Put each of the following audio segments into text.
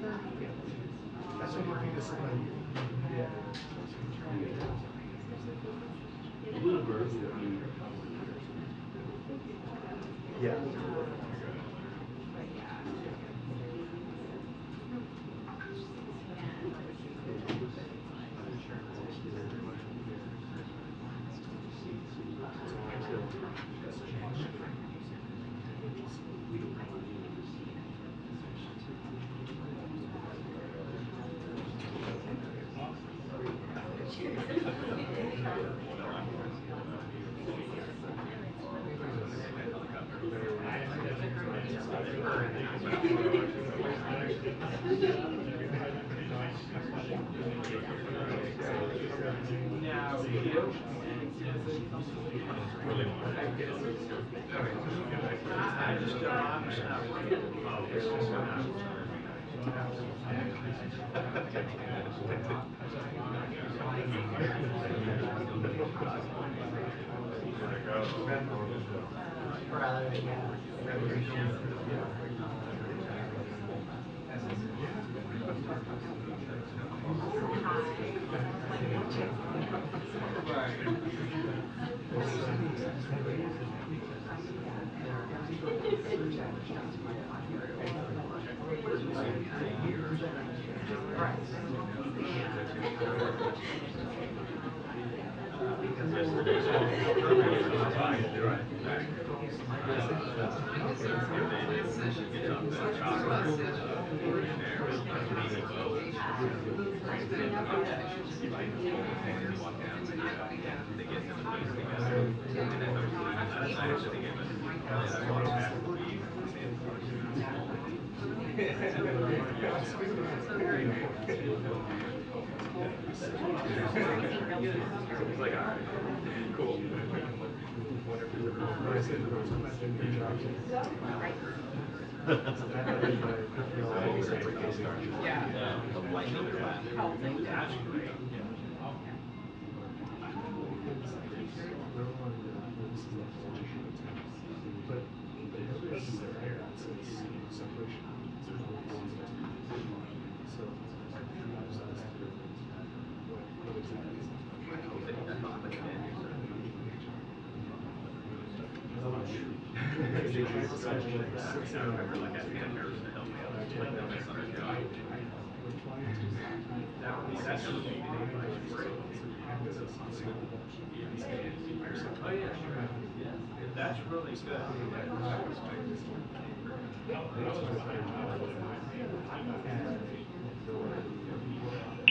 That's what we're disciplined. Yeah. Yeah.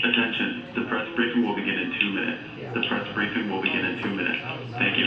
Attention, the press briefing will begin in 2 minutes. The press briefing will begin in 2 minutes. Thank you.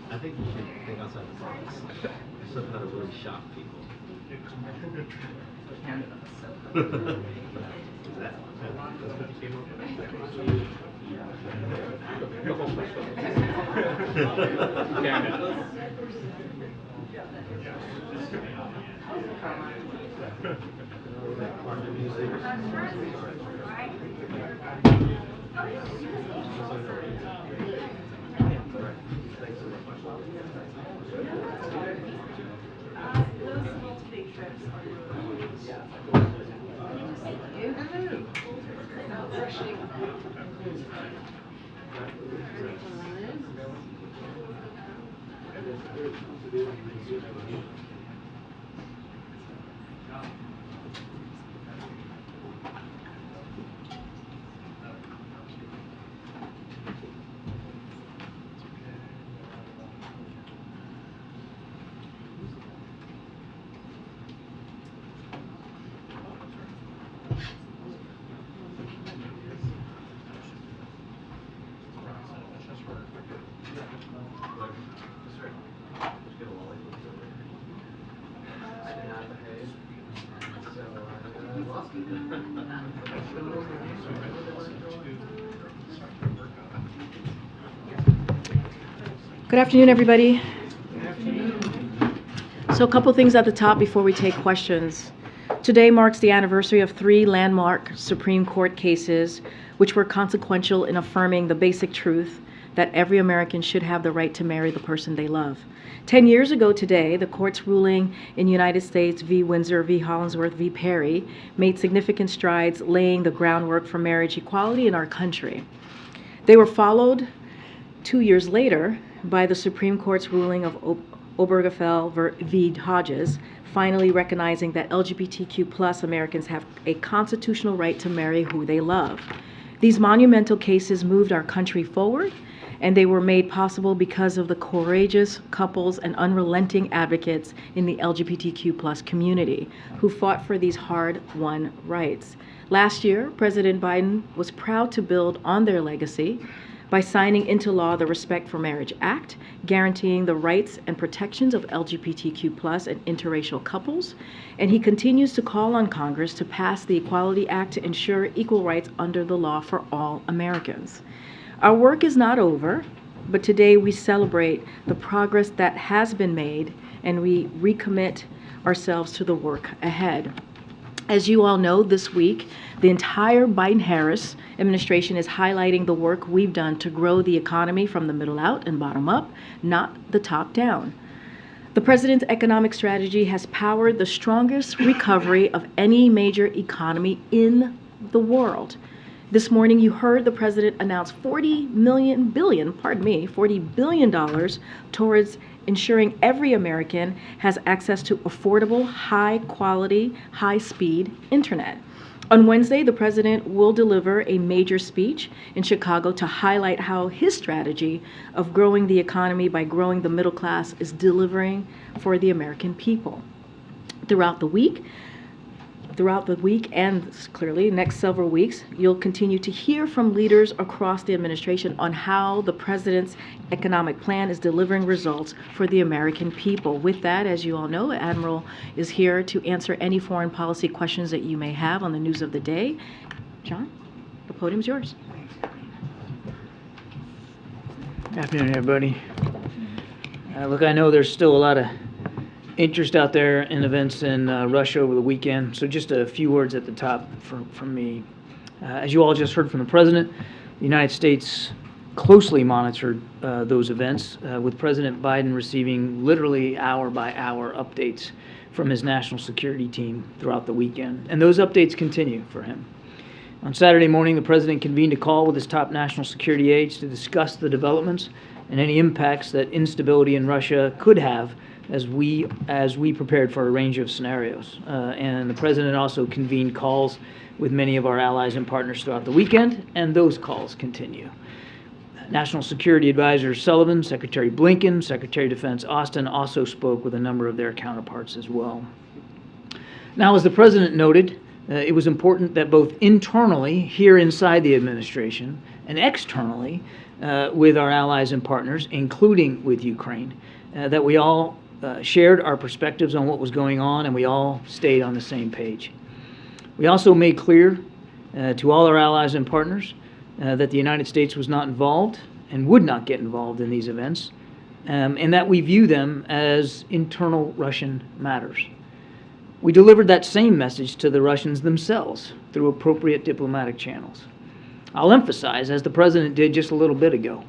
I think you should think outside the box. Something that'll really shock people. Good afternoon, everybody. So a couple things at the top before we take questions. Today marks the anniversary of 3 landmark Supreme Court cases which were consequential in affirming the basic truth that every American should have the right to marry the person they love. 10 years ago today, the court's ruling in United States v. Windsor v. Hollingsworth v. Perry made significant strides laying the groundwork for marriage equality in our country. They were followed 2 years later by the Supreme Court's ruling of Obergefell v. Hodges, finally recognizing that LGBTQ+ Americans have a constitutional right to marry who they love. These monumental cases moved our country forward, and they were made possible because of the courageous couples and unrelenting advocates in the LGBTQ+ community who fought for these hard-won rights. Last year, President Biden was proud to build on their legacy by signing into law the Respect for Marriage Act, guaranteeing the rights and protections of LGBTQ+ and interracial couples, and he continues to call on Congress to pass the Equality Act to ensure equal rights under the law for all Americans. Our work is not over, but today we celebrate the progress that has been made, and we recommit ourselves to the work ahead. As you all know, this week, the entire Biden-Harris administration is highlighting the work we've done to grow the economy from the middle out and bottom up, not the top down. The president's economic strategy has powered the strongest recovery of any major economy in the world. This morning, you heard the president announce $40 billion towards ensuring every American has access to affordable, high-quality, high-speed internet. On Wednesday, the president will deliver a major speech in Chicago to highlight how his strategy of growing the economy by growing the middle class is delivering for the American people. Throughout the week and clearly next several weeks, you'll continue to hear from leaders across the administration on how the president's economic plan is delivering results for the American people. With that, as you all know, Admiral is here to answer any foreign policy questions that you may have on the news of the day. John, the podium's yours. Good afternoon, everybody. Look, I know there's still a lot of interest out there in events in Russia over the weekend, so just a few words at the top from me. As you all just heard from the President, the United States closely monitored those events, with President Biden receiving literally hour-by-hour updates from his national security team throughout the weekend, and those updates continue for him. On Saturday morning, the President convened a call with his top national security aides to discuss the developments and any impacts that instability in Russia could have as we prepared for a range of scenarios. And the President also convened calls with many of our allies and partners throughout the weekend, and those calls continue. National Security Advisor Sullivan, Secretary Blinken, Secretary of Defense Austin also spoke with a number of their counterparts as well. Now, as the President noted, it was important that both internally, here inside the administration, and externally, with our allies and partners, including with Ukraine, that we all shared our perspectives on what was going on, and we all stayed on the same page. We also made clear to all our allies and partners that the United States was not involved and would not get involved in these events, and that we view them as internal Russian matters. We delivered that same message to the Russians themselves through appropriate diplomatic channels. I'll emphasize, as the President did just a little bit ago,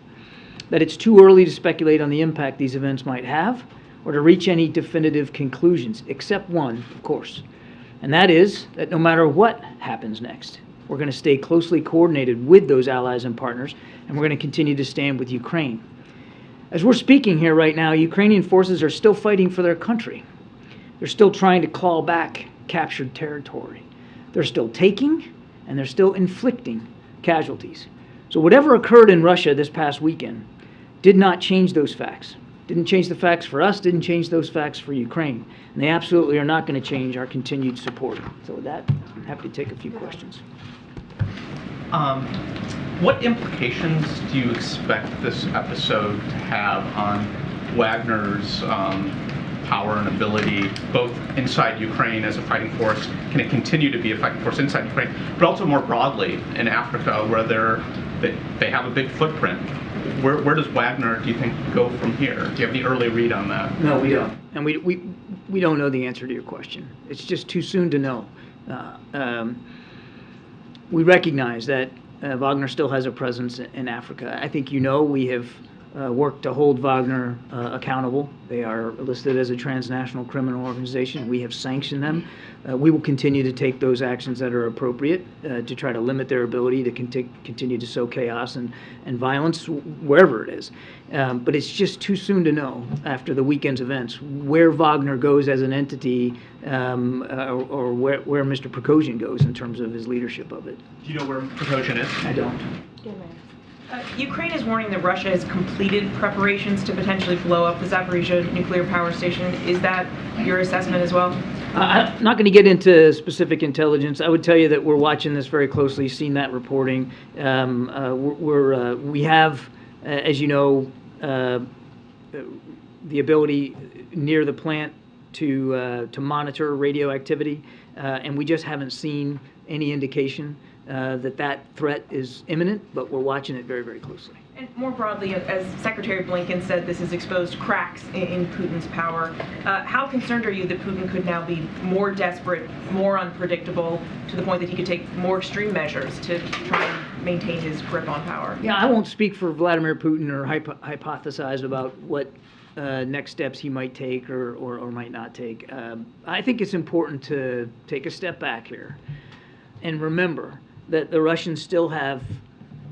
that it's too early to speculate on the impact these events might have or to reach any definitive conclusions, except one, of course, and that is that no matter what happens next, we're going to stay closely coordinated with those allies and partners, and we're going to continue to stand with Ukraine. As we're speaking here right now, Ukrainian forces are still fighting for their country. They're still trying to claw back captured territory. They're still taking, and they're still inflicting casualties. So whatever occurred in Russia this past weekend did not change those facts. Didn't change the facts for us, didn't change those facts for Ukraine. And they absolutely are not going to change our continued support. So with that, I'm happy to take a few questions. What implications do you expect this episode to have on Wagner's power and ability, both inside Ukraine as a fighting force? Can it continue to be a fighting force inside Ukraine, but also more broadly in Africa, where they have a big footprint? Where does Wagner, do you think, go from here? Do you have any early read on that? No, we don't. And we don't know the answer to your question. It's just too soon to know. We recognize that Wagner still has a presence in Africa. I think we have worked to hold Wagner accountable. They are listed as a transnational criminal organization. We have sanctioned them. We will continue to take those actions that are appropriate to try to limit their ability to continue to sow chaos and violence wherever it is. But it's just too soon to know after the weekend's events where Wagner goes as an entity or where Mr. Prigozhin goes in terms of his leadership of it. Do you know where Prigozhin is? I don't. Ukraine is warning that Russia has completed preparations to potentially blow up the Zaporizhzhia nuclear power station. Is that your assessment as well? I'm not going to get into specific intelligence. I would tell you that we're watching this very closely, seen that reporting. We have, as you know, the ability near the plant to monitor radioactivity, and we just haven't seen any indication that threat is imminent, but we're watching it very, very closely. And more broadly, as Secretary Blinken said, this has exposed cracks in Putin's power. How concerned are you that Putin could now be more desperate, more unpredictable, to the point that he could take more extreme measures to try and maintain his grip on power? Yeah, I won't speak for Vladimir Putin or hypothesize about what next steps he might take or might not take. I think it's important to take a step back here and remember that the Russians still have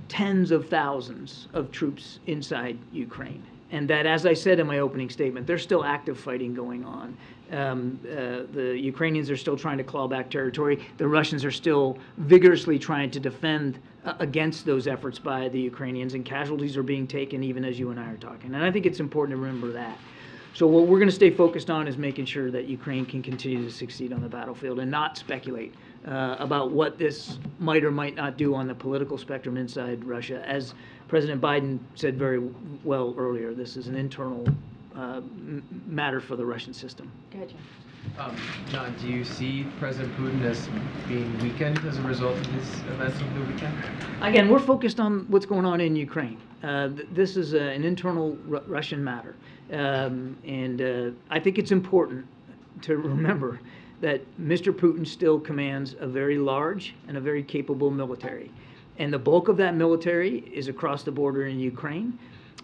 tens of thousands of troops inside Ukraine. And that, as I said in my opening statement, there's still active fighting going on. The Ukrainians are still trying to claw back territory. The Russians are still vigorously trying to defend against those efforts by the Ukrainians, and casualties are being taken even as you and I are talking. And I think it's important to remember that. So what we're going to stay focused on is making sure that Ukraine can continue to succeed on the battlefield and not speculate about what this might or might not do on the political spectrum inside Russia. As President Biden said very well earlier, this is an internal matter for the Russian system. Go ahead, John. John, do you see President Putin as being weakened as a result of these events over the weekend? Again, we're focused on what's going on in Ukraine. This is an internal Russian matter. And I think it's important to remember that Mr. Putin still commands a very large and a very capable military. And the bulk of that military is across the border in Ukraine.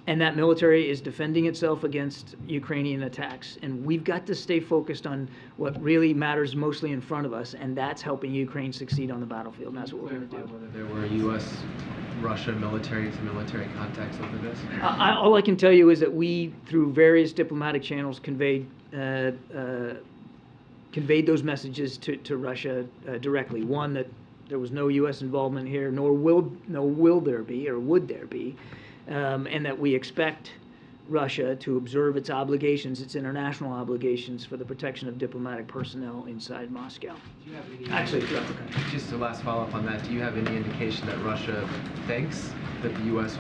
And that military is defending itself against Ukrainian attacks. And we've got to stay focused on what really matters mostly in front of us, and that's helping Ukraine succeed on the battlefield. And that's what we're going to do. Whether there were U.S.-Russia military-to-military contacts over this? All I can tell you is that we, through various diplomatic channels, conveyed those messages to Russia directly. One, that there was no U.S. involvement here, nor will there be, or would there be. And that we expect Russia to observe its obligations, its international obligations for the protection of diplomatic personnel inside Moscow. Do you have any, actually, throughout the country. Just a last follow-up on that, do you have any indication that Russia thinks that the U.S.,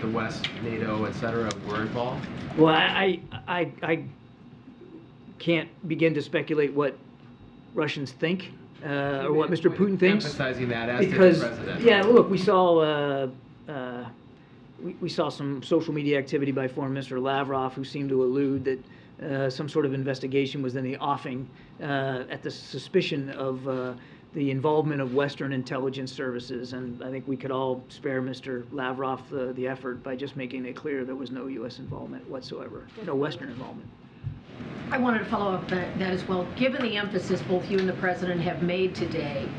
the West, NATO, etc., were involved? Well, I can't begin to speculate what Russians think or what Mr. Putin thinks. Emphasizing that as because, the president. Yeah, look, we saw we saw some social media activity by Foreign Minister Lavrov, who seemed to allude that some sort of investigation was in the offing at the suspicion of the involvement of Western intelligence services. And I think we could all spare Mr. Lavrov the effort by just making it clear there was no U.S. involvement whatsoever, no Western involvement. I wanted to follow up that as well. Given the emphasis both you and the President have made today,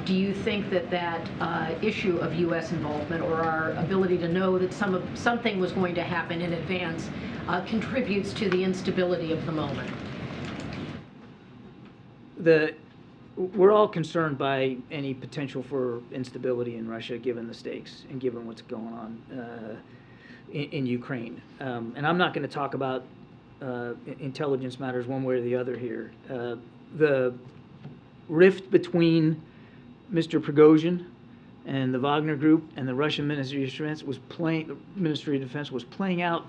do you think that issue of U.S. involvement, or our ability to know that something was going to happen in advance, contributes to the instability of the moment? We're all concerned by any potential for instability in Russia, given the stakes and given what's going on. in Ukraine. And I'm not going to talk about intelligence matters one way or the other here. The rift between Mr. Prigozhin and the Wagner Group and the Russian Ministry of Defense was playing out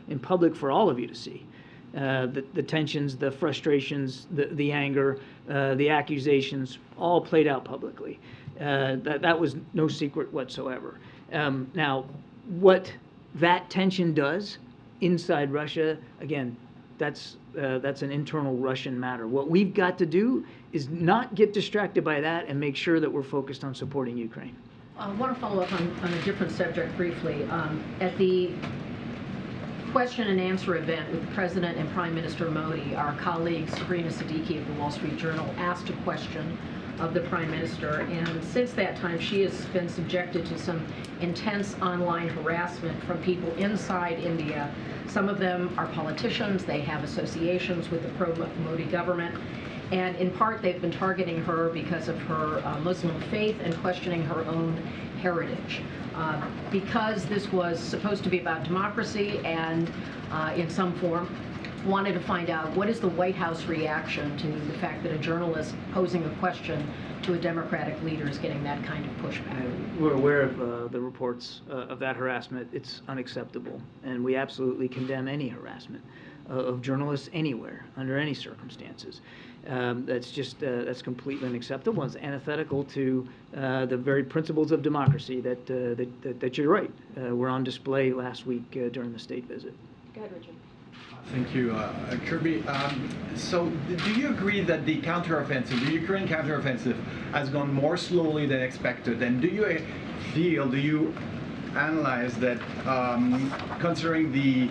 in public for all of you to see. The tensions, the frustrations, the anger, the accusations, all played out publicly. That was no secret whatsoever. Now, what that tension does inside Russia, again, that's an internal Russian matter. What we've got to do is not get distracted by that and make sure that we're focused on supporting Ukraine. I want to follow up on a different subject briefly. At the question and answer event with the President and Prime Minister Modi, our colleague Sabrina Siddiqui of the Wall Street Journal asked a question of the Prime Minister, and since that time she has been subjected to some intense online harassment from people inside India. Some of them are politicians, they have associations with the pro-Modi government, and in part they've been targeting her because of her Muslim faith and questioning her own heritage. Because this was supposed to be about democracy and in some form, wanted to find out what is the White House reaction to the fact that a journalist posing a question to a Democratic leader is getting that kind of pushback. We're aware of the reports of that harassment. It's unacceptable, and we absolutely condemn any harassment of journalists anywhere, under any circumstances. That's completely unacceptable. It's antithetical to the very principles of democracy that you're right, were on display last week during the state visit. Go ahead, Richard. Thank you, Kirby. So, do you agree that the counteroffensive, the Ukraine counteroffensive, has gone more slowly than expected? And do you analyze that, considering the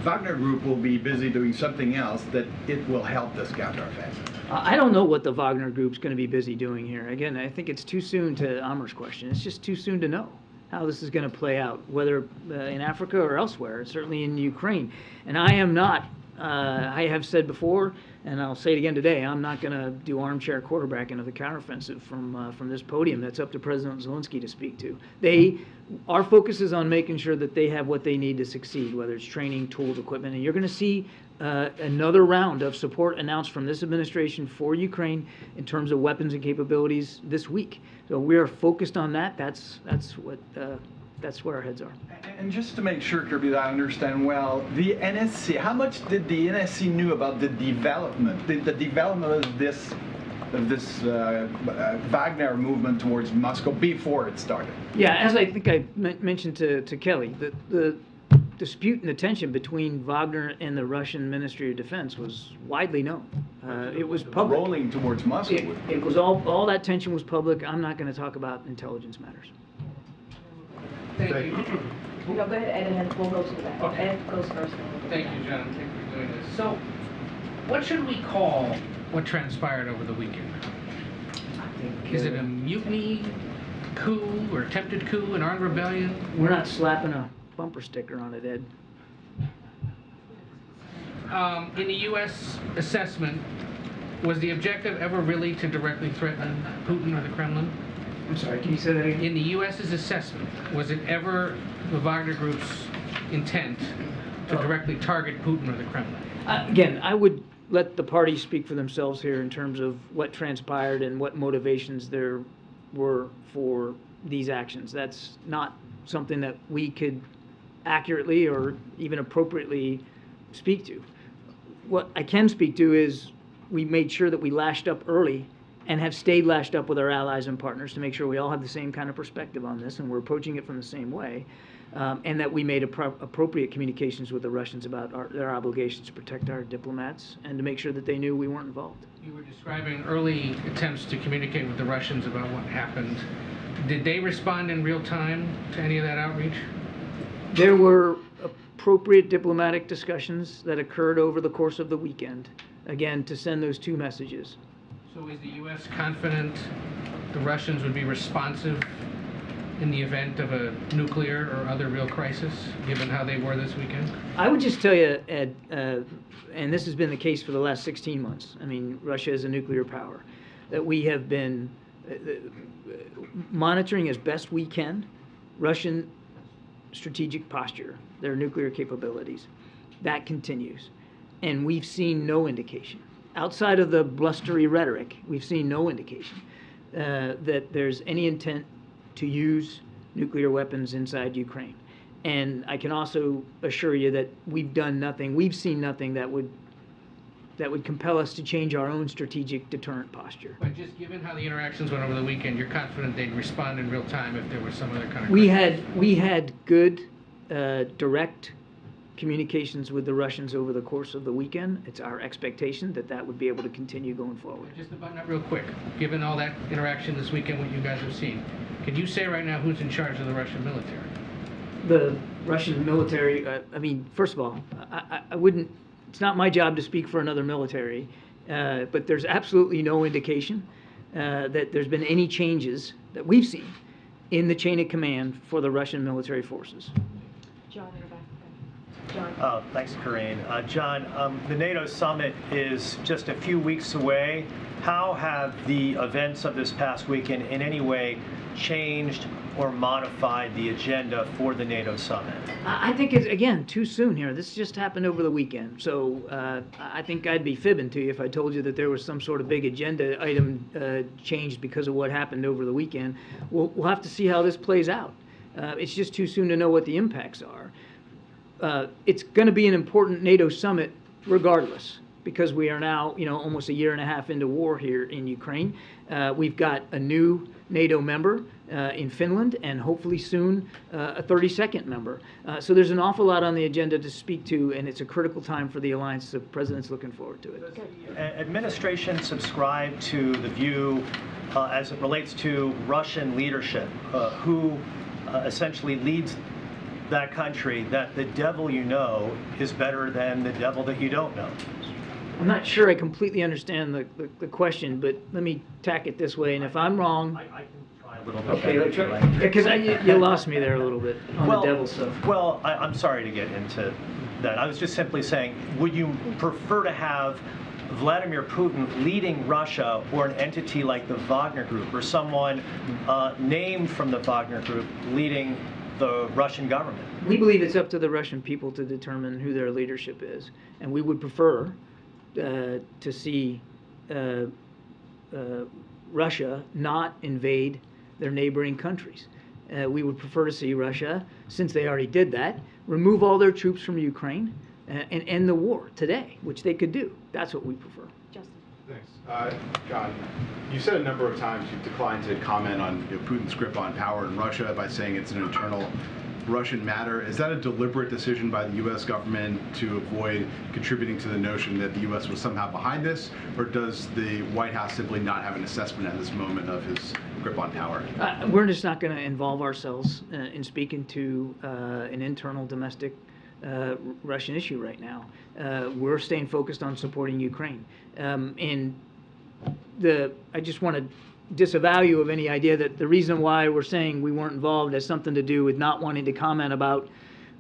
Wagner Group will be busy doing something else, that it will help this counteroffensive? I don't know what the Wagner Group's going to be busy doing here. Again, I think it's too soon to Amar's question. It's just too soon to know how this is going to play out, whether in Africa or elsewhere, certainly in Ukraine. And I am not, I have said before, and I'll say it again today, I'm not going to do armchair quarterbacking of the counteroffensive from this podium. That's up to President Zelensky to speak to. Our focus is on making sure that they have what they need to succeed, whether it's training, tools, equipment, and you're going to see another round of support announced from this administration for Ukraine in terms of weapons and capabilities this week. So we are focused on that. That's where our heads are. And just to make sure, Kirby, that I understand well, the NSC, how much did the NSC knew about the development of this Wagner movement towards Moscow before it started? Yeah, as I think I mentioned to Kelly, the dispute and the tension between Wagner and the Russian Ministry of Defense was widely known. It was public. Rolling towards Moscow. It was all that tension was public. I'm not going to talk about intelligence matters. Thank you. Go ahead, Ed, and then we'll go to the back. Okay. Ed goes first. Thank you, John. Thank you for doing this. So, what should we call what transpired over the weekend? Is it a mutiny, coup, or attempted coup, an armed rebellion? We're not slapping a bumper sticker on it, Ed. In the U.S. assessment, was the objective ever really to directly threaten Putin or the Kremlin? I'm sorry, can you say that again? In the U.S.'s assessment, was it ever the Wagner Group's intent to directly target Putin or the Kremlin? Again, I would let the parties speak for themselves here in terms of what transpired and what motivations there were for these actions. That's not something that we could accurately or even appropriately speak to. What I can speak to is we made sure that we lashed up early and have stayed lashed up with our allies and partners to make sure we all have the same kind of perspective on this and we're approaching it from the same way, and that we made appropriate communications with the Russians about their obligations to protect our diplomats and to make sure that they knew we weren't involved. You were describing early attempts to communicate with the Russians about what happened. Did they respond in real time to any of that outreach? There were appropriate diplomatic discussions that occurred over the course of the weekend, again, to send those two messages. So is the U.S. confident the Russians would be responsive in the event of a nuclear or other real crisis, given how they were this weekend? I would just tell you, Ed, and this has been the case for the last 16 months, I mean, Russia is a nuclear power, that we have been monitoring as best we can Russian strategic posture, their nuclear capabilities. That continues. And we've seen no indication. Outside of the blustery rhetoric, we've seen no indication that there's any intent to use nuclear weapons inside Ukraine. And I can also assure you that we've done nothing, we've seen nothing that would compel us to change our own strategic deterrent posture. But just given how the interactions went over the weekend, you're confident they'd respond in real time if there was some other kind of... We had good direct communications with the Russians over the course of the weekend. It's our expectation that that would be able to continue going forward. Just to button up real quick, given all that interaction this weekend, what you guys have seen, can you say right now who's in charge of the Russian military? The Russian military, I mean, first of all, I wouldn't, it's not my job to speak for another military, but there's absolutely no indication that there's been any changes that we've seen in the chain of command for the Russian military forces. John, in the back. John. Thanks, Karine. John, the NATO summit is just a few weeks away. How have the events of this past weekend in any way changed or modified the agenda for the NATO summit? I think it's, again, too soon here. This just happened over the weekend. So I think I'd be fibbing to you if I told you that there was some sort of big agenda item changed because of what happened over the weekend. We'll have to see how this plays out. It's just too soon to know what the impacts are. It's going to be an important NATO summit regardless, because we are now, almost a year and a half into war here in Ukraine. We've got a new NATO member in Finland, and hopefully soon a 32nd member. So there's an awful lot on the agenda to speak to, and it's a critical time for the alliance. The president's looking forward to it. Does the administration subscribe to the view, as it relates to Russian leadership, who essentially leads that country, that the devil you know is better than the devil that you don't know? I'm not sure I completely understand the question, but let me tack it this way, and if I'm wrong... I can try a little bit Okay, better. because you lost me there a little bit on the devil stuff. Well, I'm sorry to get into that. I was just simply saying, would you prefer to have Vladimir Putin leading Russia, or an entity like the Wagner Group, or someone named from the Wagner Group leading the Russian government? We believe it's up to the Russian people to determine who their leadership is, and we would prefer to see Russia not invade their neighboring countries. We would prefer to see Russia, since they already did that, remove all their troops from Ukraine and end the war today, which they could do. That's what we prefer. Justin. Thanks. John, you said a number of times you've declined to comment on Putin's grip on power in Russia by saying it's an internal Russian matter. Is that a deliberate decision by the U.S. government to avoid contributing to the notion that the U.S. was somehow behind this, or does the White House simply not have an assessment at this moment of his grip on power? We're just not going to involve ourselves in speaking to an internal domestic Russian issue right now. We're staying focused on supporting Ukraine. And I just want to disavow you of any idea that the reason why we're saying we weren't involved has something to do with not wanting to comment about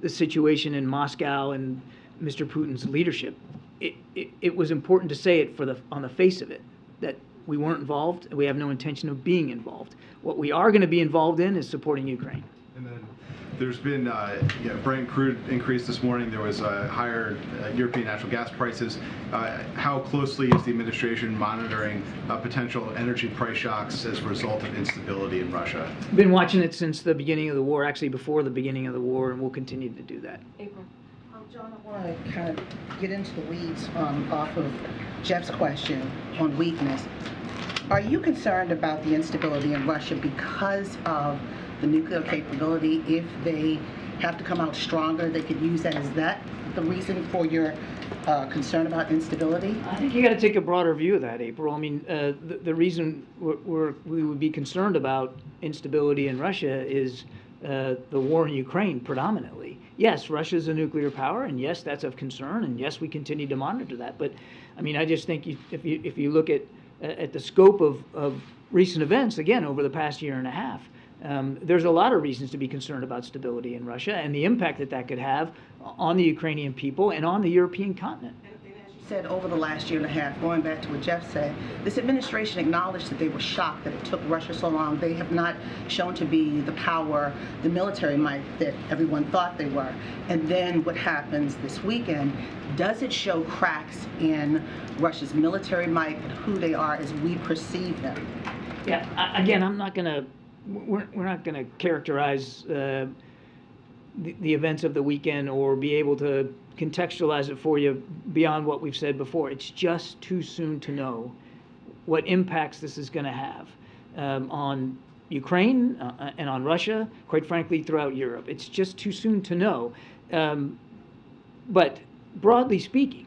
the situation in Moscow and Mr. Putin's leadership. It was important to say it on the face of it, that we weren't involved, and we have no intention of being involved. What we are going to be involved in is supporting Ukraine. And then there's been Brent crude increase this morning. There was higher European natural gas prices. How closely is the administration monitoring potential energy price shocks as a result of instability in Russia? We've been watching it since the beginning of the war, actually before the beginning of the war, and we'll continue to do that. April. John, I want to kind of get into the weeds off of Jeff's question on weakness. Are you concerned about the instability in Russia because of the nuclear capability? If they have to come out stronger, they could use that. Is that the reason for your concern about instability? I think you got to take a broader view of that, April. I mean, the reason we would be concerned about instability in Russia is the war in Ukraine predominantly. Yes, Russia's a nuclear power, and yes, that's of concern, and yes, we continue to monitor that. But I mean, I just think if you look at the scope of recent events, again, over the past year and a half, there's a lot of reasons to be concerned about stability in Russia and the impact that could have on the Ukrainian people and on the European continent. And as you said over the last year and a half, going back to what Jeff said, this administration acknowledged that they were shocked that it took Russia so long. They have not shown to be the power, the military might that everyone thought they were. And then what happens this weekend, does it show cracks in Russia's military might and who they are as we perceive them? Yeah, again, we're not gonna characterize the events of the weekend or be able to contextualize it for you beyond what we've said before. It's just too soon to know what impacts this is going to have on Ukraine and on Russia, quite frankly, throughout Europe. It's just too soon to know. But broadly speaking,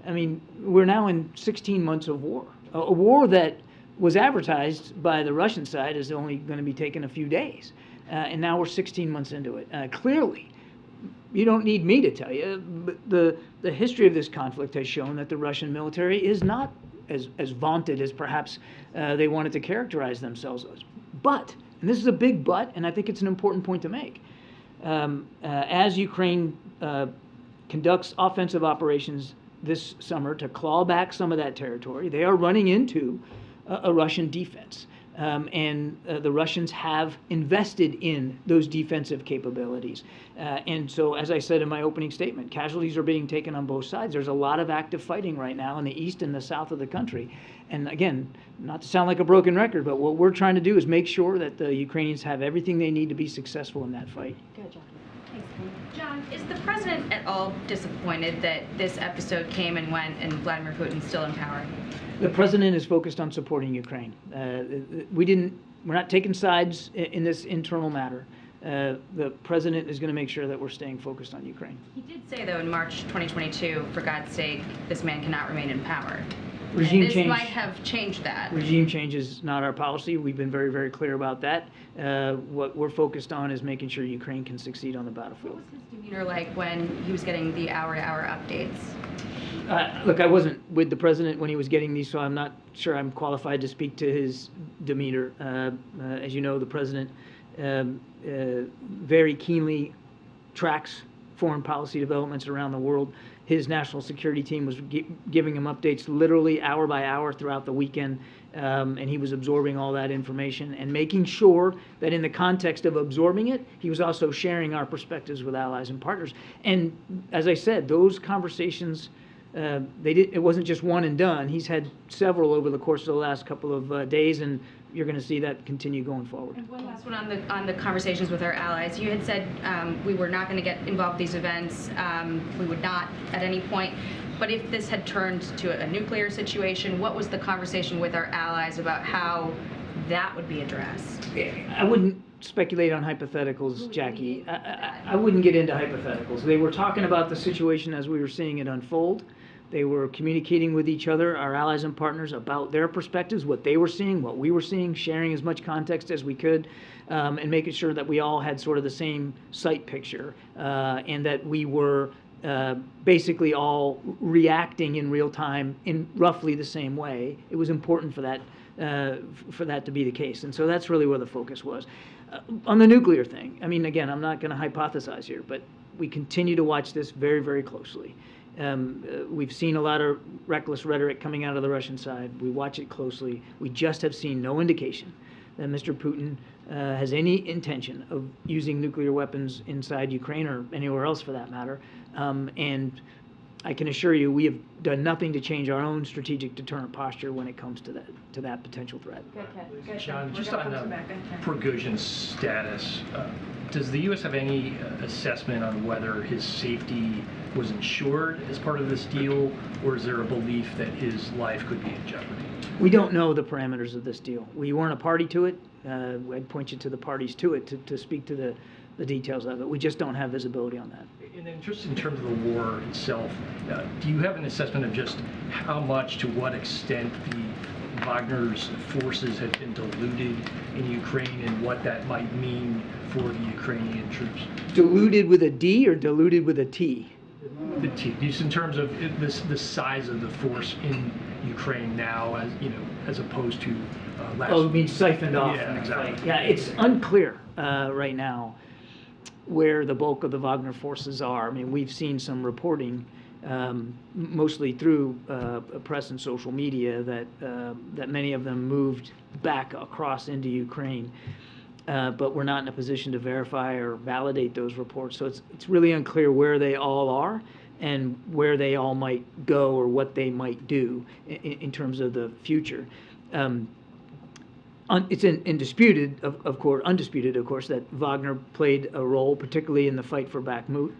I mean, we're now in 16 months of war, a war that was advertised by the Russian side as only going to be taking a few days. And now we're 16 months into it. Clearly, you don't need me to tell you, but the history of this conflict has shown that the Russian military is not as vaunted as perhaps they wanted to characterize themselves as. But, and this is a big but, and I think it's an important point to make, as Ukraine conducts offensive operations this summer to claw back some of that territory, they are running into a Russian defense. And the Russians have invested in those defensive capabilities. And so, as I said in my opening statement, casualties are being taken on both sides. There's a lot of active fighting right now in the east and the south of the country. And again, not to sound like a broken record, but what we're trying to do is make sure that the Ukrainians have everything they need to be successful in that fight. Good, John. John, is the president at all disappointed that this episode came and went and Vladimir Putin's still in power? The president is focused on supporting Ukraine. We're not taking sides in this internal matter. The president is going to make sure that we're staying focused on Ukraine. He did say, though, in March 2022, for God's sake, this man cannot remain in power. Regime and this change might have changed that. Regime change is not our policy. We've been very, very clear about that. What we're focused on is making sure Ukraine can succeed on the battlefield. What was his demeanor like when he was getting the hour-to-hour updates? Look, I wasn't with the president when he was getting these, so I'm not sure I'm qualified to speak to his demeanor. As you know, the president very keenly tracks foreign policy developments around the world. His national security team was giving him updates literally hour by hour throughout the weekend, and he was absorbing all that information and making sure that in the context of absorbing it, he was also sharing our perspectives with allies and partners. And as I said, those conversations, it wasn't just one and done. He's had several over the course of the last couple of days, and you're going to see that continue going forward. And one last one on the conversations with our allies. You had said we were not going to get involved in these events. We would not at any point. But if this had turned to a nuclear situation, what was the conversation with our allies about how that would be addressed? I wouldn't speculate on hypotheticals, Jackie. I wouldn't get into hypotheticals. They were talking about the situation as we were seeing it unfold. They were communicating with each other, our allies and partners, about their perspectives, what they were seeing, what we were seeing, sharing as much context as we could, and making sure that we all had sort of the same sight picture, and that we were basically all reacting in real time in roughly the same way. It was important for that to be the case, and so that's really where the focus was. On the nuclear thing, I mean, again, I'm not going to hypothesize here, but we continue to watch this very, very closely. We've seen a lot of reckless rhetoric coming out of the Russian side. We watch it closely. We just have seen no indication that Mr. Putin has any intention of using nuclear weapons inside Ukraine or anywhere else for that matter. And I can assure you we have done nothing to change our own strategic deterrent posture when it comes to that potential threat. John, just on Prigozhin's status, does the U.S. have any assessment on whether his safety was ensured as part of this deal, or is there a belief that his life could be in jeopardy? We don't know the parameters of this deal. We weren't a party to it. I'd point you to the parties to it to speak to the details of it. We just don't have visibility on that. And then just in terms of the war itself, do you have an assessment of just how much, to what extent the Wagner's forces have been diluted in Ukraine and what that might mean for the Ukrainian troops? Diluted with a D or diluted with a T? The T. Just in terms of the size of the force in Ukraine now, as opposed to last. Oh, it means siphoned off. Yeah, exactly. Yeah, it's unclear right now where the bulk of the Wagner forces are. I mean, we've seen some reporting mostly through press and social media, that many of them moved back across into Ukraine. But we're not in a position to verify or validate those reports. So it's really unclear where they all are and where they all might go or what they might do in terms of the future. It's undisputed, of course, that Wagner played a role, particularly in the fight for Bakhmut.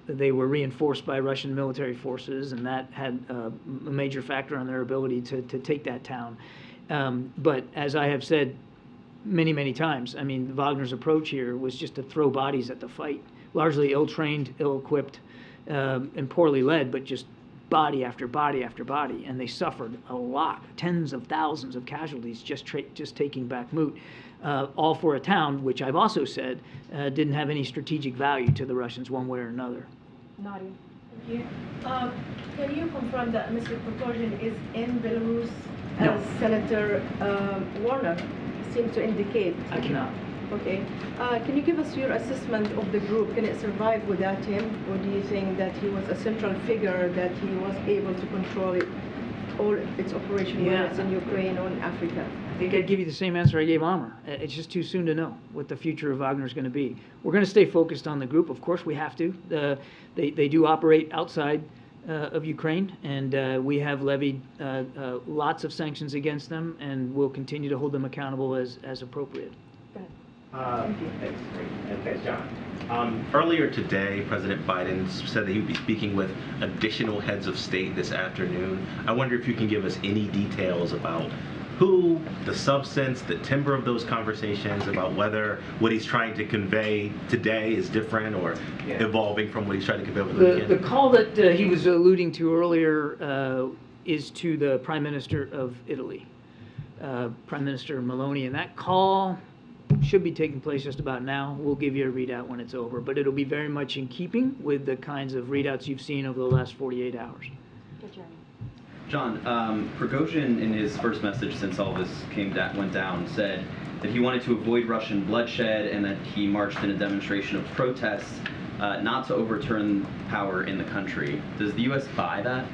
They were reinforced by Russian military forces, and that had a major factor on their ability to take that town. But as I have said many, many times, I mean, Wagner's approach here was just to throw bodies at the fight, largely ill-trained, ill-equipped, and poorly led, but just body after body after body, and they suffered a lot, tens of thousands of casualties just taking Bakhmut, all for a town which I've also said didn't have any strategic value to the Russians one way or another. Nadia. Thank you. Can you confirm that Mr. Prigozhin is in Belarus as Senator Warner seemed to indicate? I cannot. Okay. Can you give us your assessment of the group? Can it survive without him, or do you think that he was a central figure, that he was able to control it, all its operation, whether it's in Ukraine or in Africa? I think I'd give you the same answer I gave Amr. It's just too soon to know what the future of Wagner is going to be. We're going to stay focused on the group. Of course, we have to. They do operate outside of Ukraine, and we have levied lots of sanctions against them, and we'll continue to hold them accountable as appropriate. Thanks, John. Earlier today, President Biden said that he would be speaking with additional heads of state this afternoon. I wonder if you can give us any details about who, the substance, the timbre of those conversations, about whether what he's trying to convey today is different or evolving from what he's trying to convey over the weekend. The call that he was alluding to earlier is to the Prime Minister of Italy, Prime Minister Meloni, and that call should be taking place just about now. We'll give you a readout when it's over, but it'll be very much in keeping with the kinds of readouts you've seen over the last 48 hours. John, Prigozhin, in his first message since all this went down, said that he wanted to avoid Russian bloodshed and that he marched in a demonstration of protest not to overturn power in the country. Does the U.S. buy that?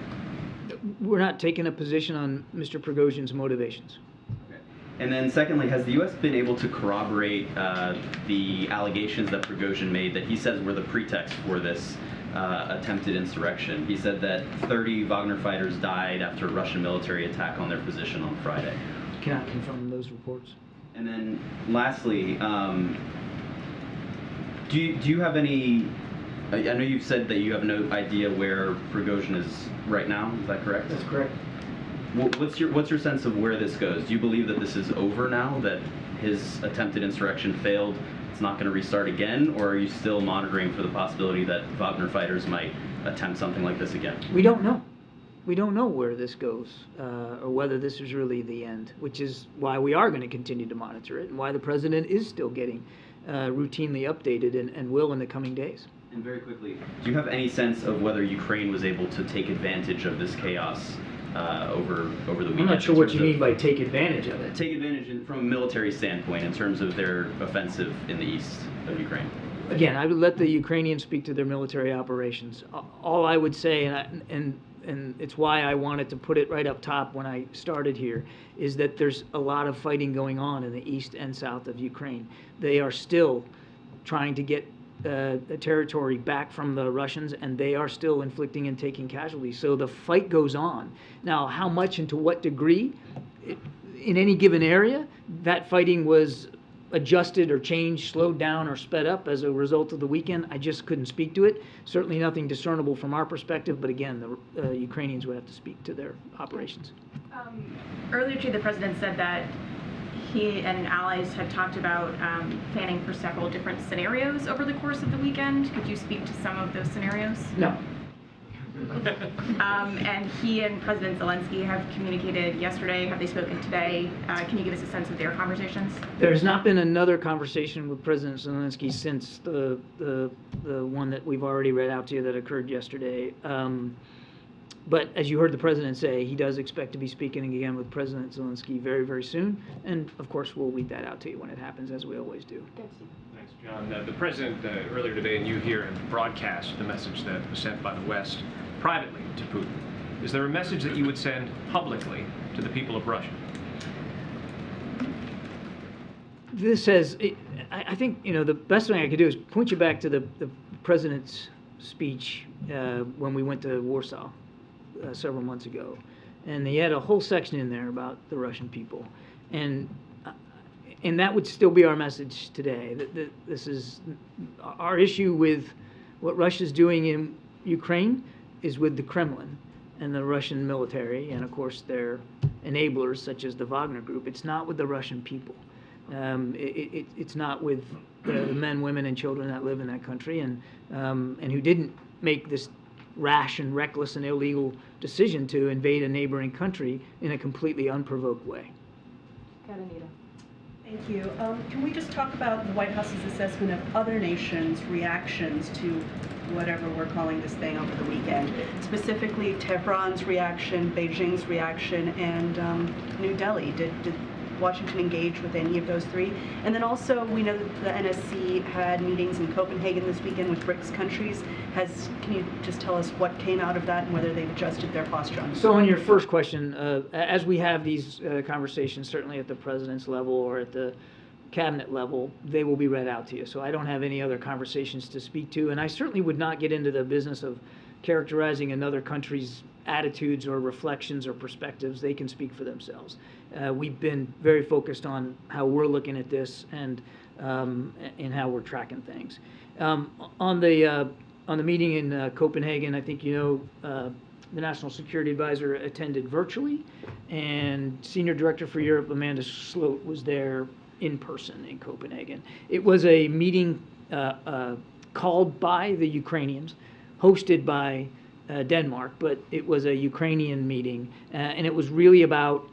We're not taking a position on Mr. Prigozhin's motivations. And then secondly, has the U.S. been able to corroborate the allegations that Prigozhin made that he says were the pretext for this attempted insurrection? He said that 30 Wagner fighters died after a Russian military attack on their position on Friday. Cannot confirm those reports. And then lastly, do you have any, I know you've said that you have no idea where Prigozhin is right now, is that correct? That's correct. What's your sense of where this goes? Do you believe that this is over now, that his attempted insurrection failed, it's not going to restart again, or are you still monitoring for the possibility that Wagner fighters might attempt something like this again? We don't know. We don't know where this goes, or whether this is really the end, which is why we are going to continue to monitor it, and why the president is still getting routinely updated and will in the coming days. And very quickly, do you have any sense of whether Ukraine was able to take advantage of this chaos over the weekend? I'm not sure what you mean by take advantage of it. Take advantage from a military standpoint in terms of their offensive in the east of Ukraine. Again, I would let the Ukrainians speak to their military operations. All I would say, and it's why I wanted to put it right up top when I started here, is that there's a lot of fighting going on in the east and south of Ukraine. They are still trying to get territory back from the Russians, and they are still inflicting and taking casualties. So the fight goes on. Now, how much and to what degree in any given area that fighting was adjusted or changed, slowed down, or sped up as a result of the weekend, I just couldn't speak to it. Certainly nothing discernible from our perspective, but again, the Ukrainians would have to speak to their operations. Earlier today, the president said that he and allies had talked about planning for several different scenarios over the course of the weekend. Could you speak to some of those scenarios? No. And he and President Zelensky have communicated yesterday. Have they spoken today? Can you give us a sense of their conversations? There's not been another conversation with President Zelensky since the one that we've already read out to you that occurred yesterday. But as you heard the president say, he does expect to be speaking again with President Zelensky very, very soon. And of course, we'll leak that out to you when it happens, as we always do. Thanks, John. The president earlier today, and you here, have broadcast the message that was sent by the West privately to Putin. Is there a message that you would send publicly to the people of Russia? This has, I think, you know, the best thing I could do is point you back to the president's speech when we went to Warsaw several months ago. And he had a whole section in there about the Russian people. And that would still be our message today. That this is our issue with what Russia's doing in Ukraine is with the Kremlin and the Russian military, and of course their enablers such as the Wagner Group. It's not with the Russian people. It's not with the men, women, and children that live in that country, and who didn't make this rash and reckless and illegal decision to invade a neighboring country in a completely unprovoked way. Karine. Thank you. Can we just talk about the White House's assessment of other nations' reactions to whatever we're calling this thing over the weekend? Specifically, Tehran's reaction, Beijing's reaction, and New Delhi. Did Washington engage with any of those three? And then also, we know that the NSC had meetings in Copenhagen this weekend with BRICS countries. Can you just tell us what came out of that and whether they've adjusted their posture on this? So on your first question, as we have these conversations, certainly at the president's level or at the cabinet level, they will be read out to you. So I don't have any other conversations to speak to, and I certainly would not get into the business of characterizing another country's attitudes or reflections or perspectives. They can speak for themselves. We've been very focused on how we're looking at this and how we're tracking things. On the meeting in Copenhagen, I think you know the National Security Advisor attended virtually, and Senior Director for Europe, Amanda Sloat, was there in person in Copenhagen. It was a meeting called by the Ukrainians, hosted by Denmark, but it was a Ukrainian meeting, and it was really about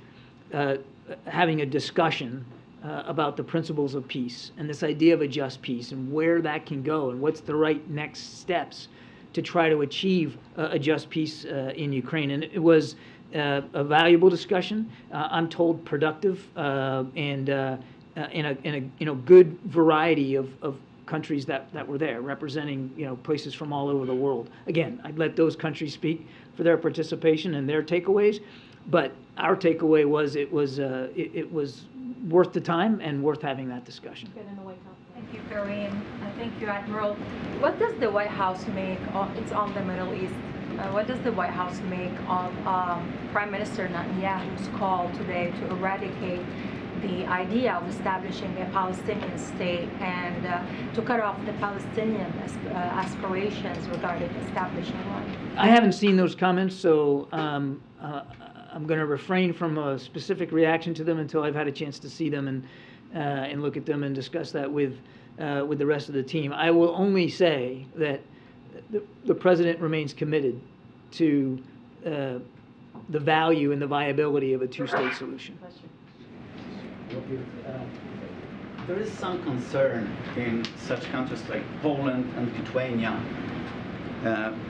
having a discussion about the principles of peace and this idea of a just peace and where that can go and what's the right next steps to try to achieve a just peace in Ukraine. And it was a valuable discussion. I'm told productive and in a good variety of countries that were there, representing places from all over the world. Again, I'd let those countries speak for their participation and their takeaways, but our takeaway was it was worth the time and worth having that discussion. Thank you, Karine. Thank you, Admiral. What does the White House make? It's on the Middle East. What does the White House make of Prime Minister Netanyahu's call today to eradicate the idea of establishing a Palestinian state and to cut off the Palestinian aspirations regarding establishing one? I haven't seen those comments, so I'm going to refrain from a specific reaction to them until I've had a chance to see them and look at them and discuss that with the rest of the team. I will only say that the president remains committed to the value and the viability of a two-state solution. There is some concern in such countries like Poland and Lithuania,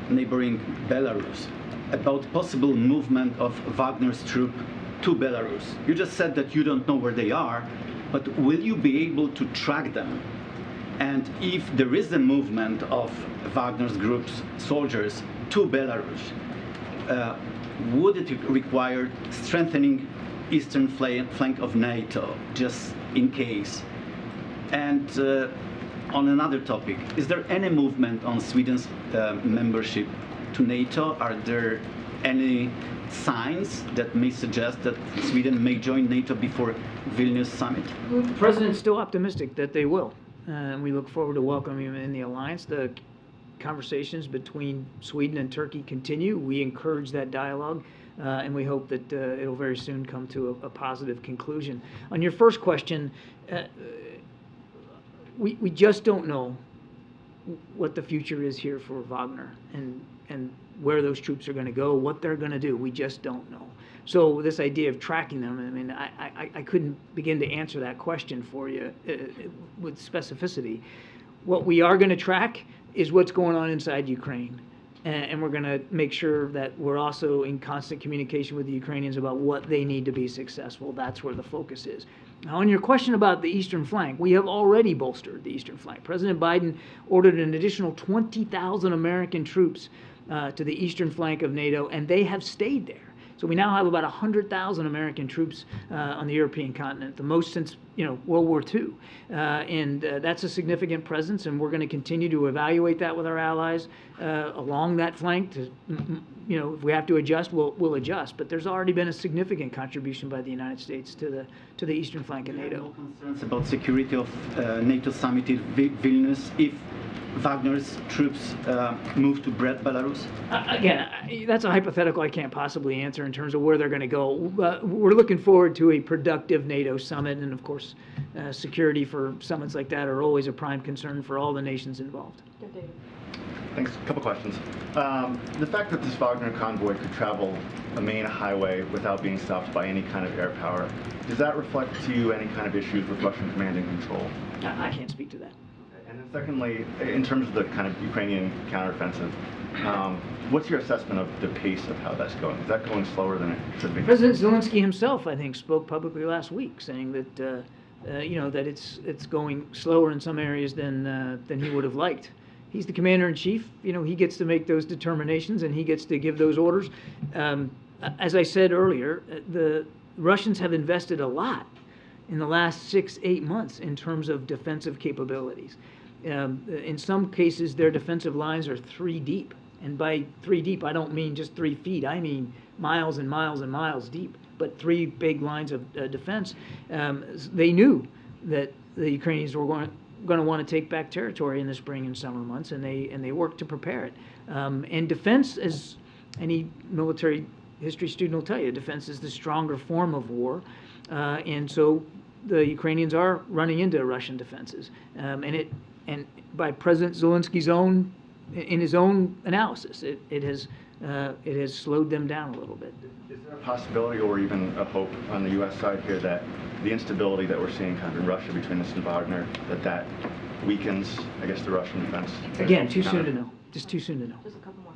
neighboring Belarus, about possible movement of Wagner's troops to Belarus. You just said that you don't know where they are, but will you be able to track them? And if there is a movement of Wagner's group's soldiers to Belarus, would it require strengthening eastern flank of NATO, just in case? And on another topic, is there any movement on Sweden's membership to NATO? Are there any signs that may suggest that Sweden may join NATO before Vilnius summit? The president's still optimistic that they will. And we look forward to welcoming him in the alliance. The conversations between Sweden and Turkey continue. We encourage that dialogue. And we hope that it'll very soon come to a positive conclusion. On your first question, we just don't know what the future is here for Wagner and where those troops are going to go, what they're going to do. We just don't know. So this idea of tracking them, I mean, I couldn't begin to answer that question for you with specificity. What we are going to track is what's going on inside Ukraine. and we're going to make sure that we're also in constant communication with the Ukrainians about what they need to be successful. That's where the focus is. Now, on your question about the eastern flank, we have already bolstered the eastern flank. President Biden ordered an additional 20,000 American troops to the eastern flank of NATO, and they have stayed there. So we now have about 100,000 American troops on the European continent, the most since World War II, and that's a significant presence. And we're going to continue to evaluate that with our allies along that flank. To if we have to adjust, we'll adjust. But there's already been a significant contribution by the United States to the eastern flank of NATO. Concerns about security of NATO summit in Vilnius if Wagner's troops move to Belarus? Again, that's a hypothetical I can't possibly answer in terms of where they're going to go. We're looking forward to a productive NATO summit, and of course, security for summits like that are always a prime concern for all the nations involved. Thanks. A couple questions. The fact that this Wagner convoy could travel a main highway without being stopped by any kind of air power, does that reflect to you any kind of issues with Russian command and control? I can't speak to that. And then secondly, in terms of the kind of Ukrainian counteroffensive, what's your assessment of the pace of how that's going? Is that going slower than it should be? President Zelensky himself, I think, spoke publicly last week, saying that that it's going slower in some areas than he would have liked. He's the commander-in-chief. He gets to make those determinations and he gets to give those orders. As I said earlier, the Russians have invested a lot in the last 6-8 months in terms of defensive capabilities. In some cases, their defensive lines are 3 deep. And by 3 deep, I don't mean just 3 feet. I mean miles and miles and miles deep, but 3 big lines of defense. They knew that the Ukrainians were going to want to take back territory in the spring and summer months, and they worked to prepare it. And defense, as any military history student will tell you, defense is the stronger form of war. And so the Ukrainians are running into Russian defenses. And by President Zelensky's in his own analysis, it has slowed them down a little bit. Is there a possibility or even a hope on the U.S. side here that the instability that we're seeing kind of in Russia between this and Wagner, that weakens, I guess, the Russian defense? Again, too soon to know. Just too soon to know. Just a couple more.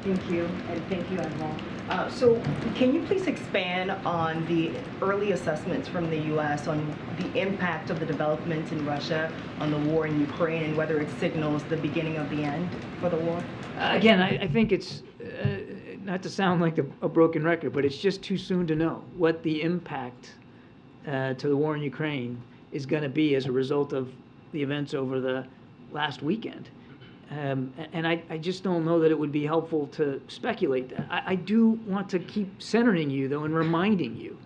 Thank you, and thank you, Admiral. So can you please expand on the early assessments from the U.S. on the impact of the developments in Russia on the war in Ukraine and whether it signals the beginning of the end for the war? Again, I think it's, not to sound like a broken record, but it's just too soon to know what the impact to the war in Ukraine is going to be as a result of the events over the last weekend. And I just don't know that it would be helpful to speculate that. I do want to keep centering you, though, and reminding you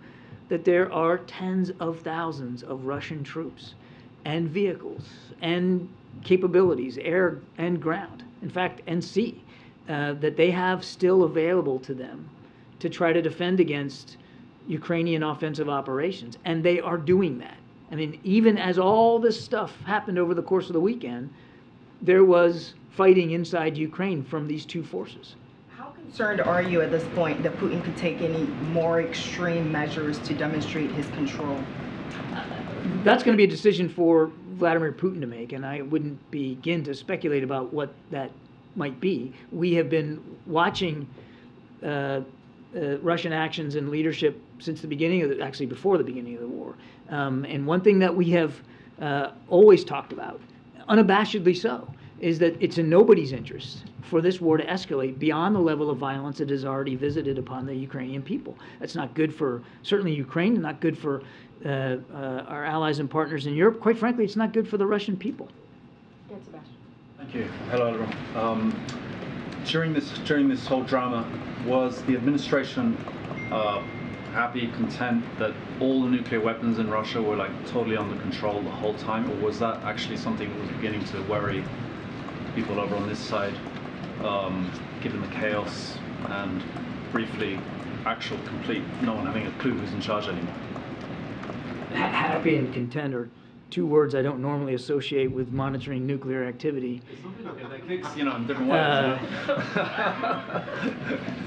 that there are tens of thousands of Russian troops and vehicles and capabilities, air and ground, in fact, and sea, that they have still available to them to try to defend against Ukrainian offensive operations. And they are doing that. I mean, even as all this stuff happened over the course of the weekend, there was fighting inside Ukraine from these two forces. How concerned are you at this point that Putin could take any more extreme measures to demonstrate his control? That's going to be a decision for Vladimir Putin to make, and I wouldn't begin to speculate about what that might be. We have been watching Russian actions and leadership since the beginning of actually before the beginning of the war. And one thing that we have always talked about, unabashedly so, is that it's in nobody's interest for this war to escalate beyond the level of violence it has already visited upon the Ukrainian people. That's not good for, certainly Ukraine, and not good for our allies and partners in Europe. Quite frankly, it's not good for the Russian people. Yes, Sebastian. Thank you. Hello, everyone. During this whole drama, was the administration happy, content that all the nuclear weapons in Russia were totally under control the whole time, or was that actually something that was beginning to worry people over on this side, given the chaos and briefly complete no one having a clue who's in charge anymore? Happy and content are 2 words I don't normally associate with monitoring nuclear activity. That kicks, in different ways.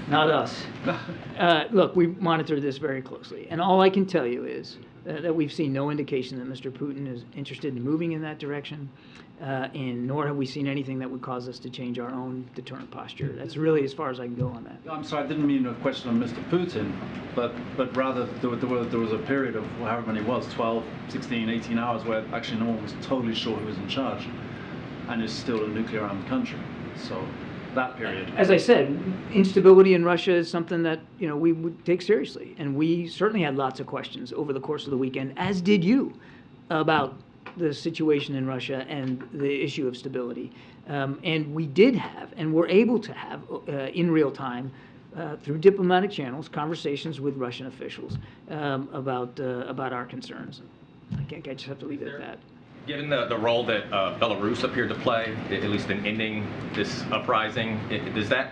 Not us. Look, we monitor this very closely, and all I can tell you is that we've seen no indication that Mr. Putin is interested in moving in that direction, and nor have we seen anything that would cause us to change our own deterrent posture. That's really as far as I can go on that. I'm sorry, I didn't mean a question on Mr. Putin, but rather there was a period of however many it was, 12, 16, 18 hours, where actually no one was totally sure who was in charge, and it's still a nuclear-armed country. So that period. As I said, instability in Russia is something that we would take seriously, and we certainly had lots of questions over the course of the weekend, as did you, about the situation in Russia and the issue of stability. And we did have, and were able to have, in real time, through diplomatic channels, conversations with Russian officials about our concerns. I just have to leave it at that. Given the role that Belarus appeared to play, at least in ending this uprising, does that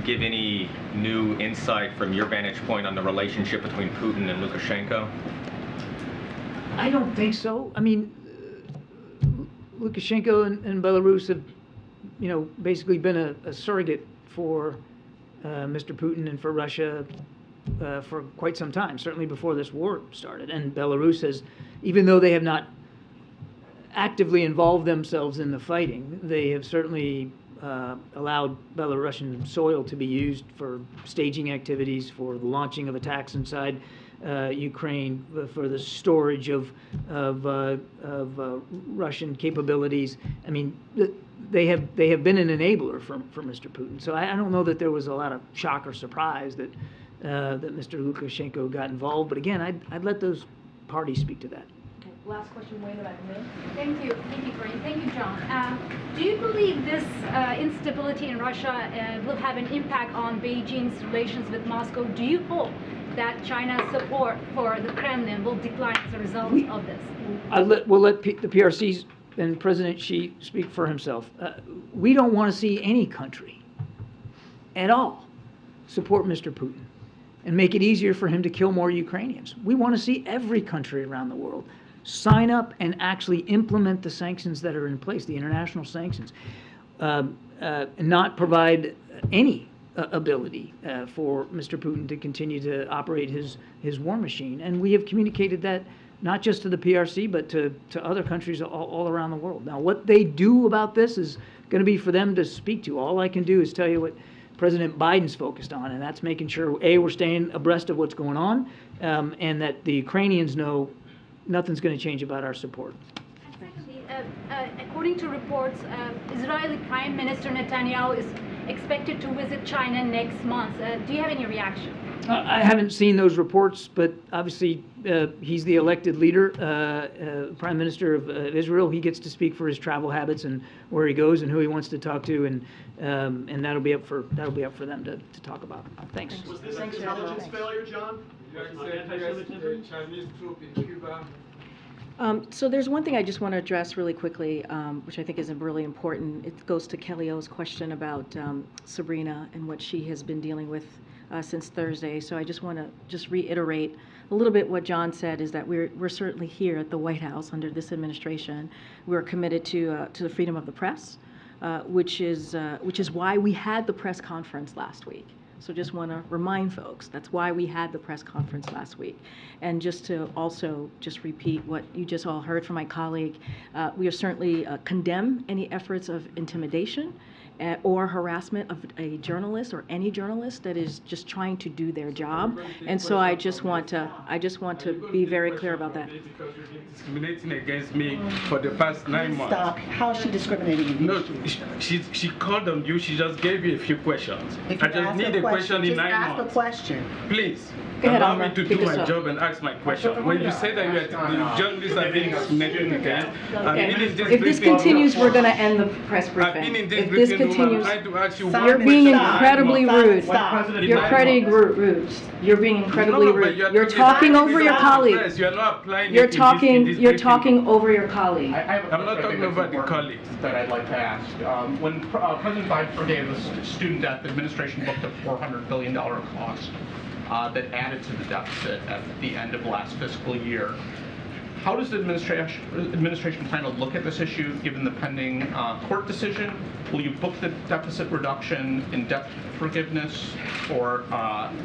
give any new insight from your vantage point on the relationship between Putin and Lukashenko? I don't think so. I mean, Lukashenko and Belarus have, basically been a surrogate for Mr. Putin and for Russia for quite some time, certainly before this war started. And Belarus has, even though they have not actively involved themselves in the fighting, they have certainly allowed Belarusian soil to be used for staging activities, for the launching of attacks inside Ukraine, for the storage of Russian capabilities. I mean, they have been an enabler for Mr. Putin. So I don't know that there was a lot of shock or surprise that Mr. Lukashenko got involved. But again, I'd let those parties speak to that. Last question, Wayne, about me. Thank you, Karine. Thank you, John. Do you believe this instability in Russia will have an impact on Beijing's relations with Moscow? Do you hope that China's support for the Kremlin will decline as a result of this? We'll let the PRC and President Xi speak for himself. We don't want to see any country at all support Mr. Putin and make it easier for him to kill more Ukrainians. We want to see every country around the world sign up and actually implement the sanctions that are in place, the international sanctions, and not provide any ability for Mr. Putin to continue to operate his war machine. And we have communicated that not just to the PRC, but to other countries all around the world. Now, what they do about this is going to be for them to speak to. All I can do is tell you what President Biden's focused on, and that's making sure, A, we're staying abreast of what's going on, and that the Ukrainians know nothing's going to change about our support. Secondly, according to reports, Israeli Prime Minister Netanyahu is expected to visit China next month. Do you have any reaction? I haven't seen those reports, but obviously he's the elected leader, Prime Minister of Israel. He gets to speak for his travel habits and where he goes and who he wants to talk to, and that'll be up for them to talk about. Thanks. Was this an intelligence failure, John? Chinese troop in Cuba. So there's one thing I just want to address really quickly, which I think is really important. It goes to Kelly O's question about Sabrina and what she has been dealing with since Thursday. So I just want to reiterate a little bit what John said, is that we're certainly here at the White House under this administration. We're committed to the freedom of the press, which is why we had the press conference last week. So just want to remind folks, that's why we had the press conference last week. And just to also just repeat what you just all heard from my colleague, we are certainly condemn any efforts of intimidation or harassment of a journalist or any journalist that is just trying to do their job. And so I just want to be very clear about that. Because you've been discriminating against me for the past 9 months. Stop. How is she discriminating against you? No, she called on you. She just gave you a few questions. I just need a question in 9 months. Just ask a question. Please. Go ahead, Allow Amra. me to Pick do this my up. job and ask my question. When you say that the journalists are being discriminated against, I've been in this If this briefing continues, room. we're going to end the press I've briefing. been in this If this briefing room, I'm continues, trying to ask you you're one being question. incredibly rude. You're incredibly rude. You're being incredibly No, but rude. you're You're talking over your colleague. You're not applying You're it in talking. this You're briefing talking room. over your colleague. I'm not talking about the colleagues. That I'd like to ask. When President Biden forgave the student debt, the administration booked a $400 billion cost that added to the deficit at the end of last fiscal year. How does the administration plan to look at this issue given the pending court decision? Will you book the deficit reduction in debt forgiveness, or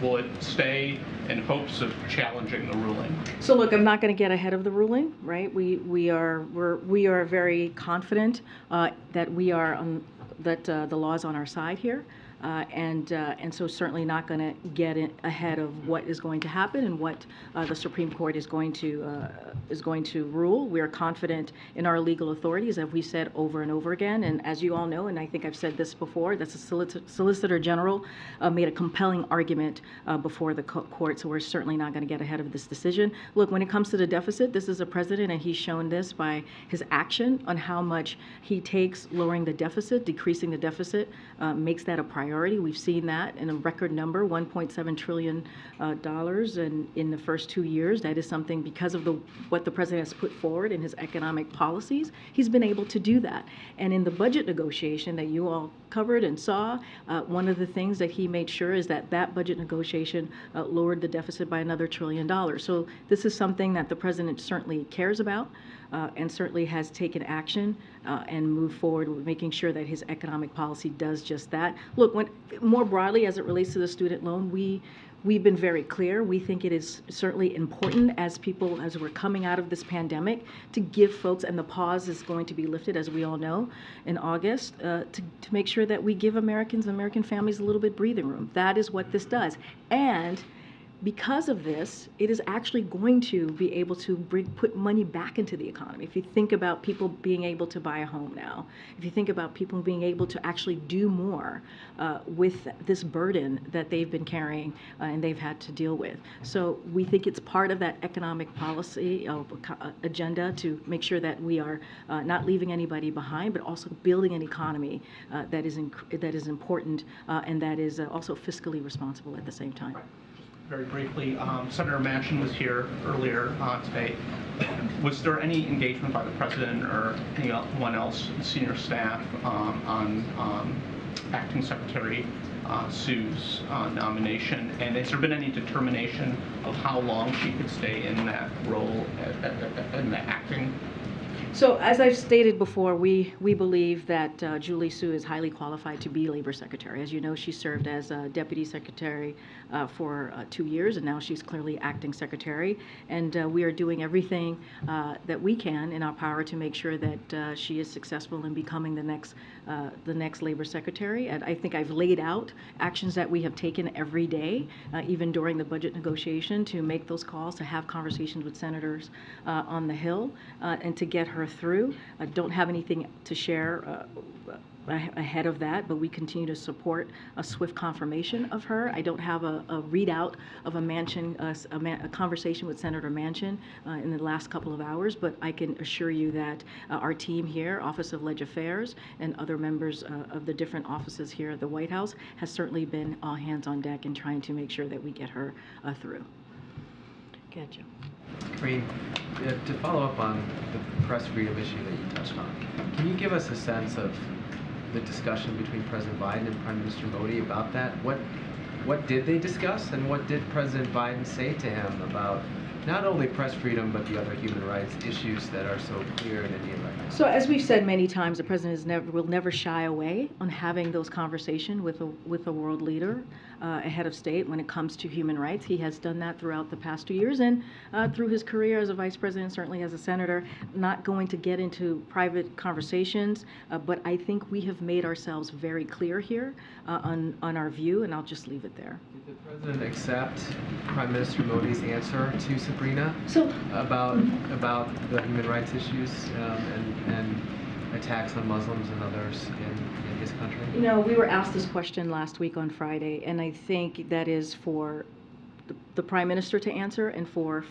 will it stay in hopes of challenging the ruling? So look, I'm not going to get ahead of the ruling, right? We are very confident that we are that the law is on our side here. And so certainly not going to get ahead of what is going to happen and what the Supreme Court is going to rule. We are confident in our legal authorities, as we said over and over again. And as you all know, and I think I've said this before, that the Solicitor General made a compelling argument before the court. So we're certainly not going to get ahead of this decision. Look, when it comes to the deficit, this is a president, and he's shown this by his action on how much he takes lowering the deficit, decreasing the deficit, makes that a priority. We've seen that in a record number, $1.7 trillion in the first 2 years. That is something because of what the president has put forward in his economic policies. He's been able to do that. And in the budget negotiation that you all covered and saw, one of the things that he made sure is that budget negotiation lowered the deficit by another $1 trillion. So this is something that the president certainly cares about. And certainly has taken action and moved forward with making sure that his economic policy does just that. Look, more broadly as it relates to the student loan, we've been very clear. We think it is certainly important as we're coming out of this pandemic to give folks, and the pause is going to be lifted, as we all know, in August, to make sure that we give Americans and American families a little bit breathing room. That is what this does. And because of this, it is actually going to be able to put money back into the economy. If you think about people being able to buy a home now, if you think about people being able to actually do more with this burden that they've been carrying and they've had to deal with. So we think it's part of that economic policy agenda to make sure that we are not leaving anybody behind, but also building an economy that is important and that is also fiscally responsible at the same time. Very briefly, Senator Manchin was here earlier today. Was there any engagement by the president or anyone else in senior staff on Acting Secretary Sue's nomination? And has there been any determination of how long she could stay in that role in the acting? So as I've stated before, we believe that Julie Su is highly qualified to be Labor Secretary. As you know, she served as Deputy Secretary for 2 years, and now she's clearly Acting Secretary. And we are doing everything that we can in our power to make sure that she is successful in becoming the next Labor Secretary. And I think I've laid out actions that we have taken every day, even during the budget negotiation, to make those calls, to have conversations with senators on the Hill, and to get her through. I don't have anything to share ahead of that, but we continue to support a swift confirmation of her. I don't have a readout of a conversation with Senator Manchin in the last couple of hours, but I can assure you that our team here, Office of Leg Affairs, and other members of the different offices here at the White House has certainly been all hands on deck in trying to make sure that we get her through. Gotcha. Karine, to follow up on the press freedom issue that you touched on, can you give us a sense of the discussion between President Biden and Prime Minister Modi about that? What did they discuss, and what did President Biden say to him about not only press freedom, but the other human rights issues that are so clear in India right now? So as we've said many times, the president will never shy away on having those conversations with a world leader, a head of state, when it comes to human rights. He has done that throughout the past 2 years, and through his career as a vice president, certainly as a senator. Not going to get into private conversations, but I think we have made ourselves very clear here on our view, and I'll just leave it there. Did the president accept Prime Minister Modi's answer to Sabrina about the human rights issues and attacks on Muslims and others in his country? You know, we were asked this question last week on Friday, and I think that is for the Prime Minister to answer, and for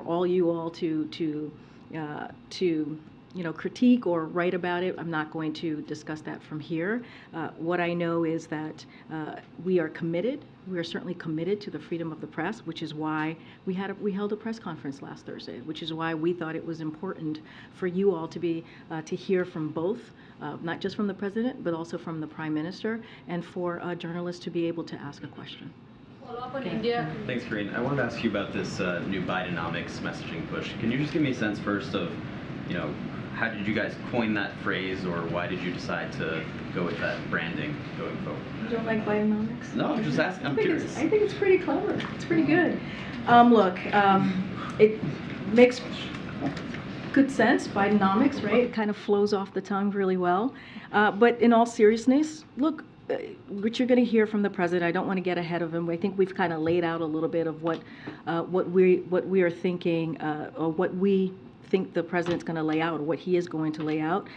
all you all to critique or write about it. I'm not going to discuss that from here. What I know is that we are committed. We are certainly committed to the freedom of the press, which is why we held a press conference last Thursday, which is why we thought it was important for you all to hear from both, not just from the president, but also from the Prime Minister, and for journalists to be able to ask a question. Follow up on India. Thanks, Karine. I wanted to ask you about this new Bidenomics messaging push. Can you just give me a sense first of, how did you guys coin that phrase, or why did you decide to go with that branding going forward? You don't like Bidenomics? No, I'm just asking. I'm curious. I think it's pretty clever. It's pretty good. Look, it makes good sense, Bidenomics, right? It kind of flows off the tongue really well. But in all seriousness, look, what you're going to hear from the president, I don't want to get ahead of him. I think we've kind of laid out a little bit of what we are thinking, or what we think the president's going to lay out, or what he is going to lay out.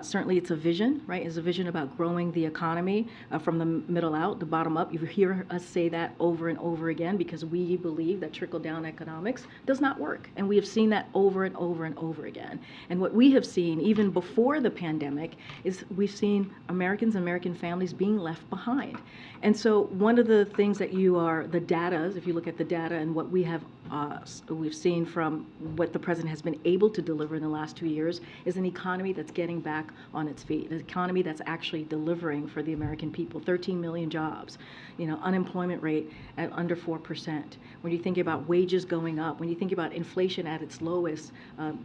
Certainly it's a vision, right? It's a vision about growing the economy from the middle out, the bottom up. You hear us say that over and over again because we believe that trickle-down economics does not work. And we have seen that over and over and over again. And what we have seen, even before the pandemic, is we've seen Americans and American families being left behind. And so one of the things that the data, if you look at the data and what we've seen from what the president has been able to deliver in the last 2 years, is an economy that's getting back on its feet, an economy that's actually delivering for the American people. 13 million jobs, unemployment rate at under 4%. When you think about wages going up, when you think about inflation at its lowest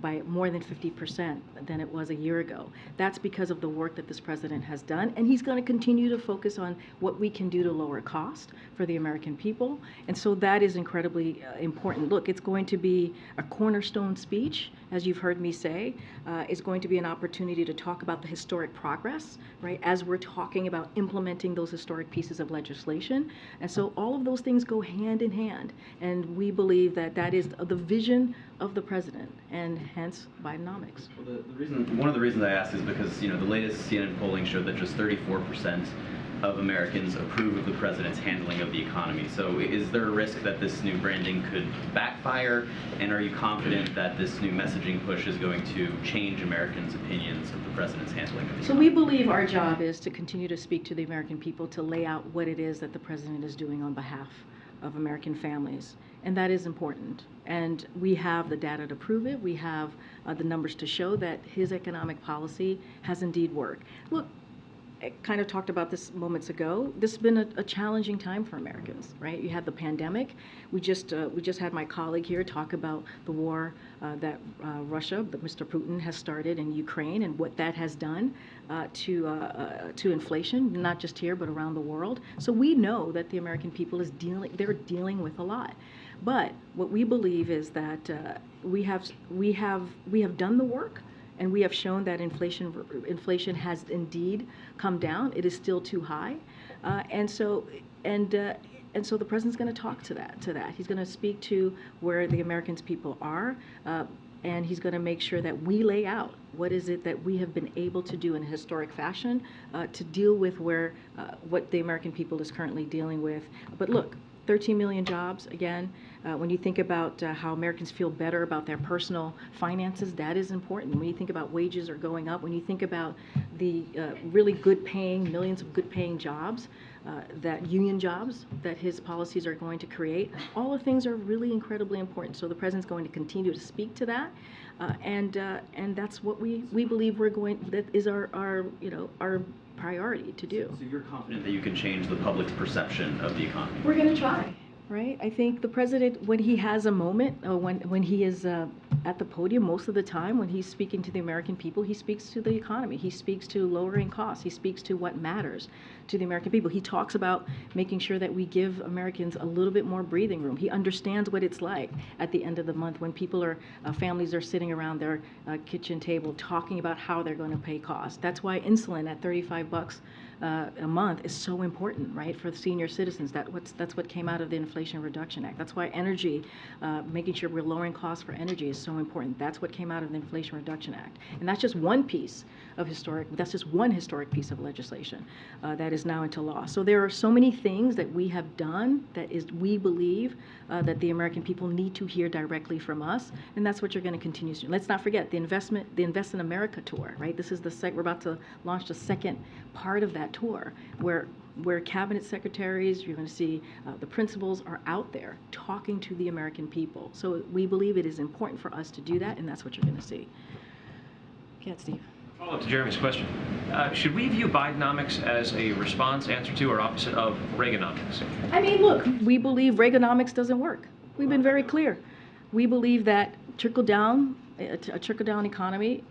by more than 50% than it was a year ago, that's because of the work that this president has done, and he's going to continue to focus on what we can do to lower cost for the American people. And so that is incredibly important. Look, it's going to be a cornerstone speech, as you've heard me say. It's going to be an opportunity to talk about the historic progress, right, as we're talking about implementing those historic pieces of legislation. And so all of those things go hand in hand. And we believe that that is the vision of the president, and hence Bidenomics. Well, one of the reasons I ask is because, the latest CNN polling showed that just 34% of Americans approve of the president's handling of the economy. So is there a risk that this new branding could backfire? And are you confident that this new messaging push is going to change Americans' opinions of the president's handling of the So we believe our job is to continue to speak to the American people, to lay out what it is that the president is doing on behalf of American families. And that is important. And we have the data to prove it. We have the numbers to show that his economic policy has indeed worked. Look, I kind of talked about this moments ago. This has been a challenging time for Americans, right? You had the pandemic. We just had my colleague here talk about the war that Mr. Putin has started in Ukraine, and what that has done to inflation, not just here but around the world. So we know that the American people they're dealing with a lot. But what we believe is that we have done the work. And we have shown that inflation has indeed come down. It is still too high, and so the president's going to talk to that. He's going to speak to where the American people are, and he's going to make sure that we lay out what is it that we have been able to do in a historic fashion to deal with what the American people is currently dealing with. But look, 13 million jobs, again, when you think about how Americans feel better about their personal finances, that is important. When you think about wages are going up, when you think about the really good paying, millions of good paying jobs, that union jobs that his policies are going to create, all the things are really incredibly important. So the president's going to continue to speak to that, and that's what we believe that is our priority to do. So you're confident that you can change the public's perception of the economy? We're going to try, right? I think the president, when he has a moment, when he is at the podium, most of the time when he's speaking to the American people, he speaks to the economy. He speaks to lowering costs. He speaks to what matters to the American people. He talks about making sure that we give Americans a little bit more breathing room. He understands what it's like at the end of the month when families are sitting around their kitchen table talking about how they're going to pay costs. That's why insulin at $35 a month is so important, right, for senior citizens. That's what came out of the Inflation Reduction Act. That's why energy, making sure we're lowering costs for energy is so important. That's what came out of the Inflation Reduction Act. And that's just one piece of that's just one historic piece of legislation that is now into law. So there are so many things that we have done we believe that the American people need to hear directly from us, and that's what you're going to continue to do. Let's not forget the Invest in America tour, right? This is we're about to launch the second part of that tour, where cabinet secretaries, you're going to see the principals are out there talking to the American people. So we believe it is important for us to do that, and that's what you're going to see. Yeah, Steve. Follow up to Jeremy's question. Should we view Bidenomics as a response, answer to, or opposite of Reaganomics? I mean, look, we believe Reaganomics doesn't work. We've been very clear. We believe that a trickle-down economy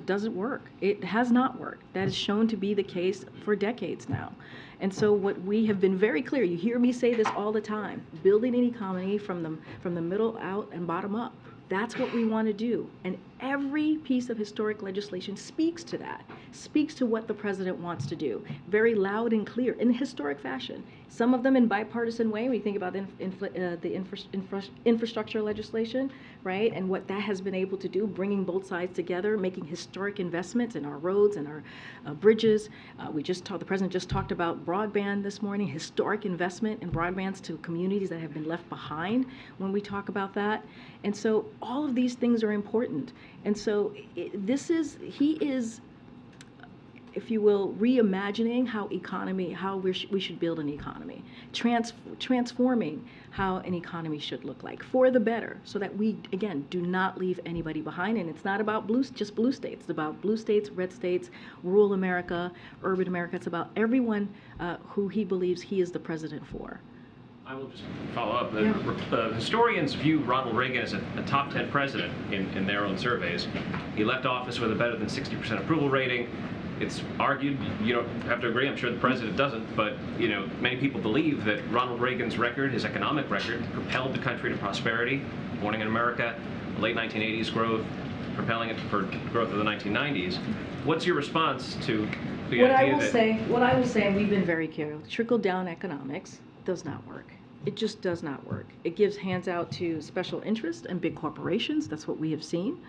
doesn't work. It has not worked. That is shown to be the case for decades now. And so what we have been very clear, you hear me say this all the time, building an economy from the middle out and bottom up. That's what we want to do. And every piece of historic legislation speaks to that, speaks to what the president wants to do, very loud and clear in historic fashion. Some of them in bipartisan way. We think about the infrastructure legislation, right? And what that has been able to do, bringing both sides together, making historic investments in our roads and our bridges. The president just talked about broadband this morning, historic investment in broadbands to communities that have been left behind when we talk about that. And so all of these things are important. And so he is, if you will, reimagining how we should build an economy, transforming how an economy should look like for the better, so that we, again, do not leave anybody behind. And it's not about just blue states. It's about blue states, red states, rural America, urban America. It's about everyone who he believes he is the president for. I will just follow up. Historians view Ronald Reagan as a top 10 president in their own surveys. He left office with a better than 60% approval rating. It's argued, you don't have to agree, I'm sure the president doesn't, but many people believe that Ronald Reagan's record, his economic record, propelled the country to prosperity, morning in America, late 1980s growth, propelling it for growth of the 1990s. What's your response to the idea that... What I will say, and we've been very careful, trickle-down economics does not work. It just does not work. It gives hands out to special interests and big corporations. That's what we have seen.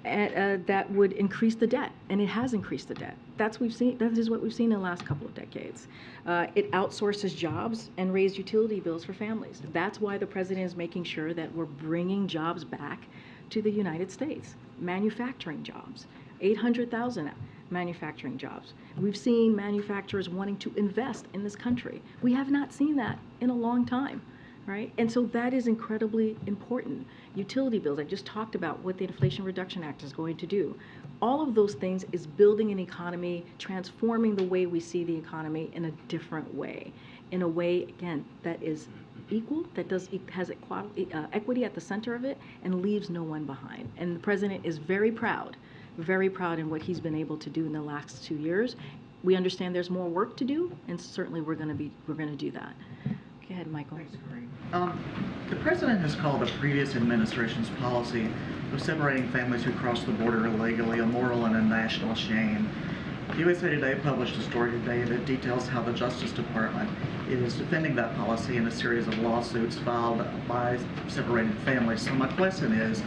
And that would increase the debt, and it has increased the debt. That is what we've seen in the last couple of decades. It outsources jobs and raised utility bills for families. That's why the president is making sure that we're bringing jobs back to the United States. Manufacturing jobs, 800,000 manufacturing jobs. We've seen manufacturers wanting to invest in this country. We have not seen that in a long time, right? And so that is incredibly important. Utility bills, I just talked about what the Inflation Reduction Act is going to do. All of those things is building an economy, transforming the way we see the economy in a different way, in a way, again, that is equal, that has equity at the center of it, and leaves no one behind. And the president is very proud in what he's been able to do in the last 2 years. We understand there's more work to do, and certainly we're going to do that. Go ahead, Michael. Thanks, Karine. The president has called the previous administration's policy of separating families who cross the border illegally a moral and a national shame. USA Today published a story today that details how the Justice Department is defending that policy in a series of lawsuits filed by separated families. So my question is,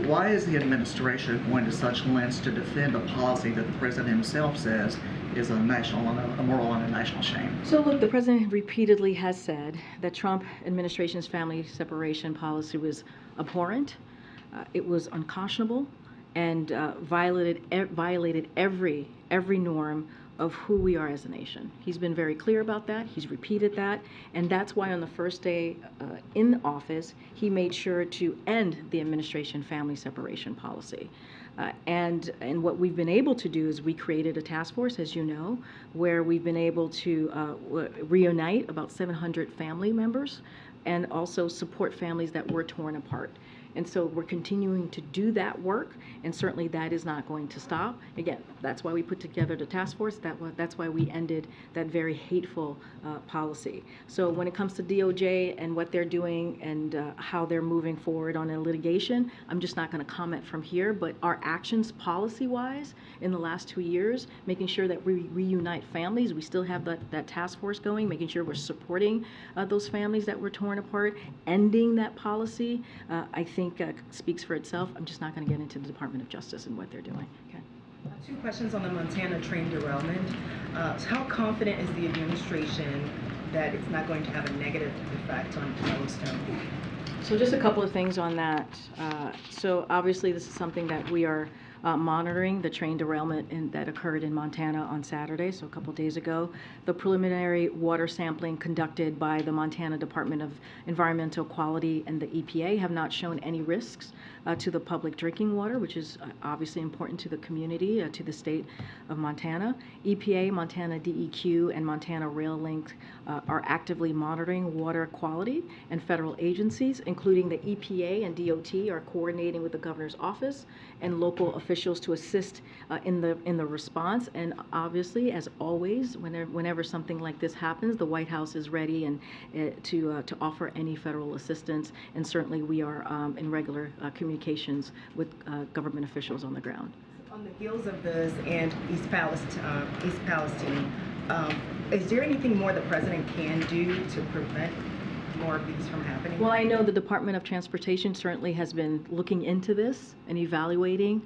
why is the administration going to such lengths to defend a policy that the president himself says is a moral and a national shame? So look, the president repeatedly has said that Trump administration's family separation policy was abhorrent, it was unconscionable, and violated every norm of who we are as a nation. He's been very clear about that. He's repeated that, and that's why on the first day in office, he made sure to end the administration family separation policy. And what we've been able to do is we created a task force, as you know, where we've been able to reunite about 700 family members and also support families that were torn apart. And so we're continuing to do that work, and certainly that is not going to stop. Again, that's why we put together the task force. That's why we ended that very hateful policy. So when it comes to DOJ and what they're doing and how they're moving forward on a litigation, I'm just not going to comment from here, but our actions policy-wise in the last 2 years, making sure that we reunite families, we still have that task force going, making sure we're supporting those families that were torn apart, ending that policy, I think speaks for itself. I'm just not going to get into the Department of Justice and what they're doing. Okay. 2 questions on the Montana train derailment. How confident is the administration that it's not going to have a negative effect on Yellowstone? So just a couple of things on that. So obviously this is something that we are monitoring the train derailment that occurred in Montana on Saturday, so a couple days ago. The preliminary water sampling conducted by the Montana Department of Environmental Quality and the EPA have not shown any risks to the public drinking water, which is obviously important to the community, to the state of Montana. EPA, Montana DEQ, and Montana Rail Link are actively monitoring water quality, and federal agencies, including the EPA and DOT, are coordinating with the governor's office and local officials to assist in the response. And obviously, as always, whenever something like this happens, the White House is ready and to offer any federal assistance. And certainly, we are in regular communications with government officials on the ground. On the heels of this and East Palestine, is there anything more the president can do to prevent more of these from happening? Well, I know the Department of Transportation certainly has been looking into this and evaluating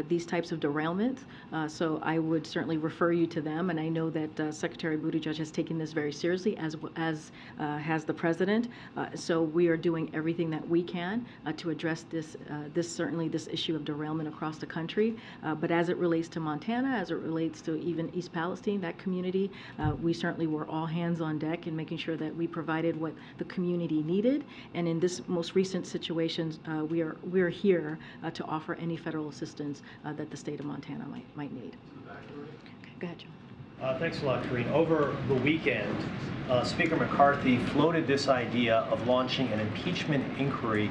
these types of derailments. So I would certainly refer you to them. And I know that Secretary Buttigieg has taken this very seriously, as has the president. So we are doing everything that we can to address this issue of derailment across the country. But as it relates to Montana, as it relates to even East Palestine, that community, we certainly were all hands on deck in making sure that we provided what the community needed. And in this most recent situation, we are here to offer any federal assistance that the state of Montana might need. Okay, go ahead, John. Thanks a lot, Karine. Over the weekend, Speaker McCarthy floated this idea of launching an impeachment inquiry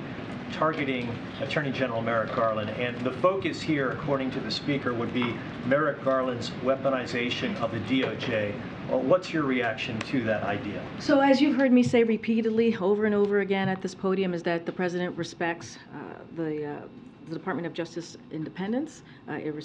targeting Attorney General Merrick Garland. And the focus here, according to the Speaker, would be Merrick Garland's weaponization of the DOJ. What's your reaction to that idea? So as you've heard me say repeatedly over and over again at this podium, is that the president respects the Department of Justice independence.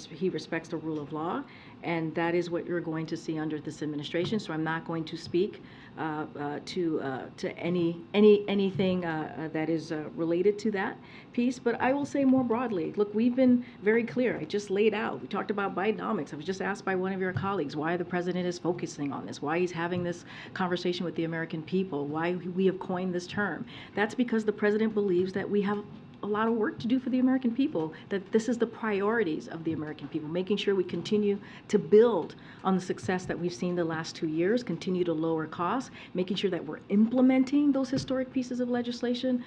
He respects the rule of law, and that is what you're going to see under this administration. So I'm not going to speak to anything that is related to that piece. But I will say more broadly, look, we've been very clear. I just laid out. We talked about Bidenomics. I was just asked by one of your colleagues why the president is focusing on this, why he's having this conversation with the American people, why we have coined this term. That's because the president believes that we have a lot of work to do for the American people, that this is the priorities of the American people, making sure we continue to build on the success that we've seen the last 2 years, continue to lower costs, making sure that we're implementing those historic pieces of legislation.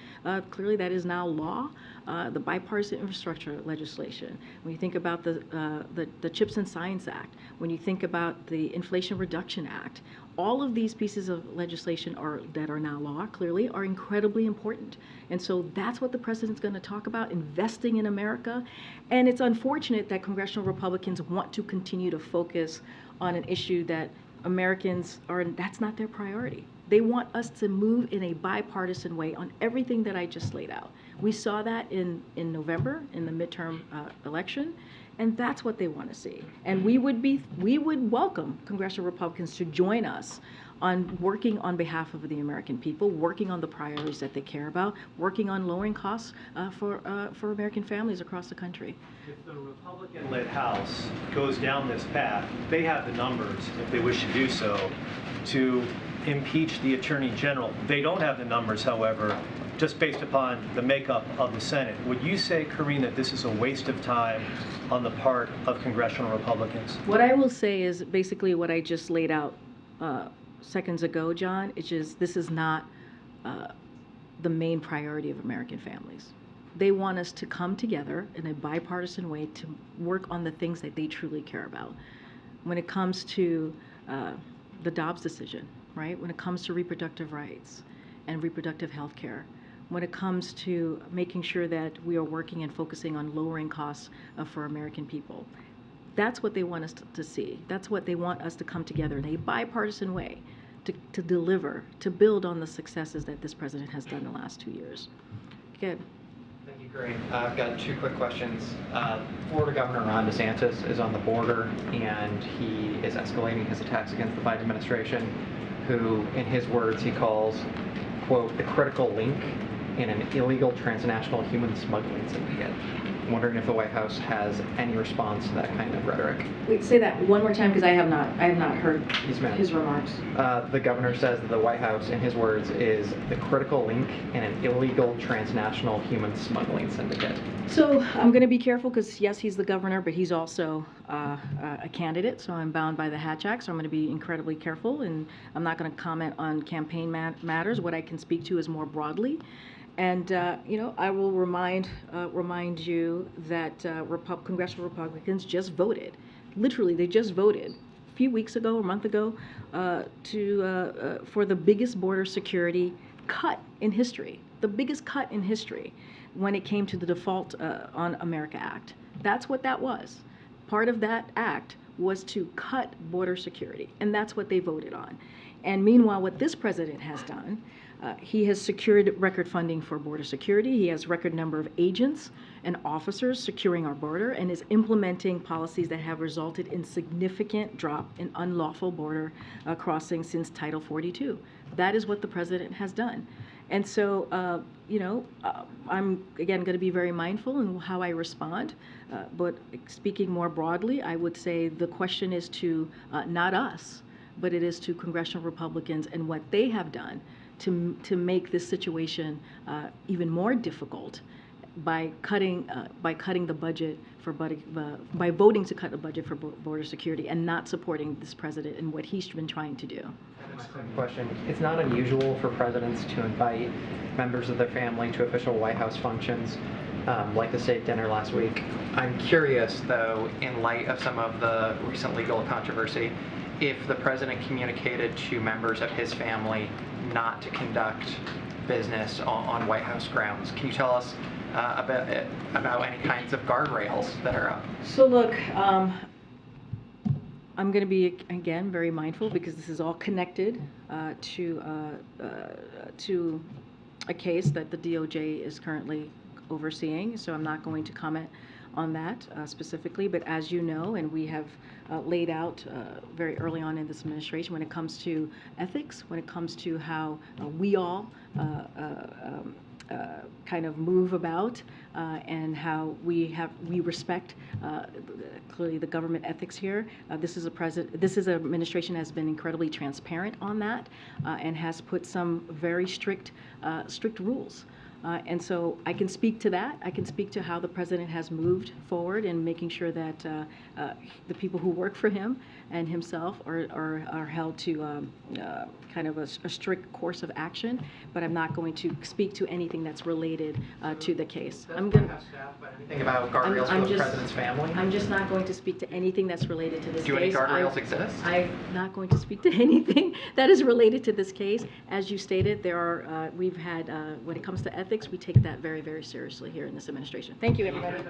Clearly that is now law. The bipartisan infrastructure legislation, when you think about the Chips and Science Act, when you think about the Inflation Reduction Act, all of these pieces of legislation that are now law, clearly, are incredibly important. And so that's what the president's going to talk about, investing in America. And it's unfortunate that congressional Republicans want to continue to focus on an issue that that's not their priority. They want us to move in a bipartisan way on everything that I just laid out. We saw that in November in the midterm election, and that's what they want to see. And we would welcome congressional Republicans to join us on working on behalf of the American people, working on the priorities that they care about, working on lowering costs for American families across the country. If the Republican-led House goes down this path, they have the numbers, if they wish to do so, to impeach the Attorney General. They don't have the numbers, however, just based upon the makeup of the Senate. Would you say, Karine, that this is a waste of time on the part of congressional Republicans? What I will say is basically what I just laid out seconds ago, John. It's just this is not the main priority of American families. They want us to come together in a bipartisan way to work on the things that they truly care about. When it comes to the Dobbs decision, right? When it comes to reproductive rights and reproductive health care, when it comes to making sure that we are working and focusing on lowering costs for American people. That's what they want us to see. That's what they want us to come together in a bipartisan way to deliver, to build on the successes that this president has done the last 2 years. Good. Thank you, Karine. I've got 2 quick questions. Florida Governor Ron DeSantis is on the border, and he is escalating his attacks against the Biden administration, who, in his words, he calls, quote, the critical link in an illegal transnational human smuggling syndicate. wondering if the White House has any response to that kind of rhetoric. Wait, say that one more time because I have not heard his remarks. The governor says that the White House, in his words, is the critical link in an illegal transnational human smuggling syndicate. So I'm going to be careful because yes, he's the governor, but he's also a candidate. So I'm bound by the Hatch Act. So I'm going to be incredibly careful, and I'm not going to comment on campaign matters. What I can speak to is more broadly. And I will remind you that congressional Republicans just voted. Literally, they just voted a few weeks ago, a month ago, for the biggest border security cut in history. The biggest cut in history when it came to the Default on America Act. That's what that was. Part of that act was to cut border security, and that's what they voted on. And meanwhile, what this president has done, he has secured record funding for border security. He has record number of agents and officers securing our border and is implementing policies that have resulted in significant drop in unlawful border crossing since Title 42. That is what the president has done. And so, I'm, again, going to be very mindful in how I respond. But speaking more broadly, I would say the question is to not us, but it is to congressional Republicans and what they have done to make this situation even more difficult by cutting the budget for by voting to cut the budget for border security and not supporting this president and what he's been trying to do. My second question: it's not unusual for presidents to invite members of their family to official White House functions, like the state dinner last week. I'm curious, though, in light of some of the recent legal controversy, if the president communicated to members of his family not to conduct business on White House grounds. Can you tell us about any kinds of guardrails that are up? So look, I'm going to be, again, very mindful because this is all connected to a case that the DOJ is currently overseeing, so I'm not going to comment on that specifically, but as you know, and we have laid out very early on in this administration, when it comes to ethics, when it comes to how we all kind of move about and how we respect clearly the government ethics here. This is an administration that has been incredibly transparent on that and has put some very strict rules. And so I can speak to that. I can speak to how the president has moved forward in making sure that the people who work for him and himself are held to kind of a strict course of action. But I'm not going to speak to anything that's related to the case. I'm going to anything about guardrails for the president's family? I'm just not going to speak to anything that's related to this case. Do any guardrails exist? I'm not going to speak to anything that is related to this case. As you stated, there are we've had when it comes to ethics, we take that very, very seriously here in this administration. Thank you, everybody.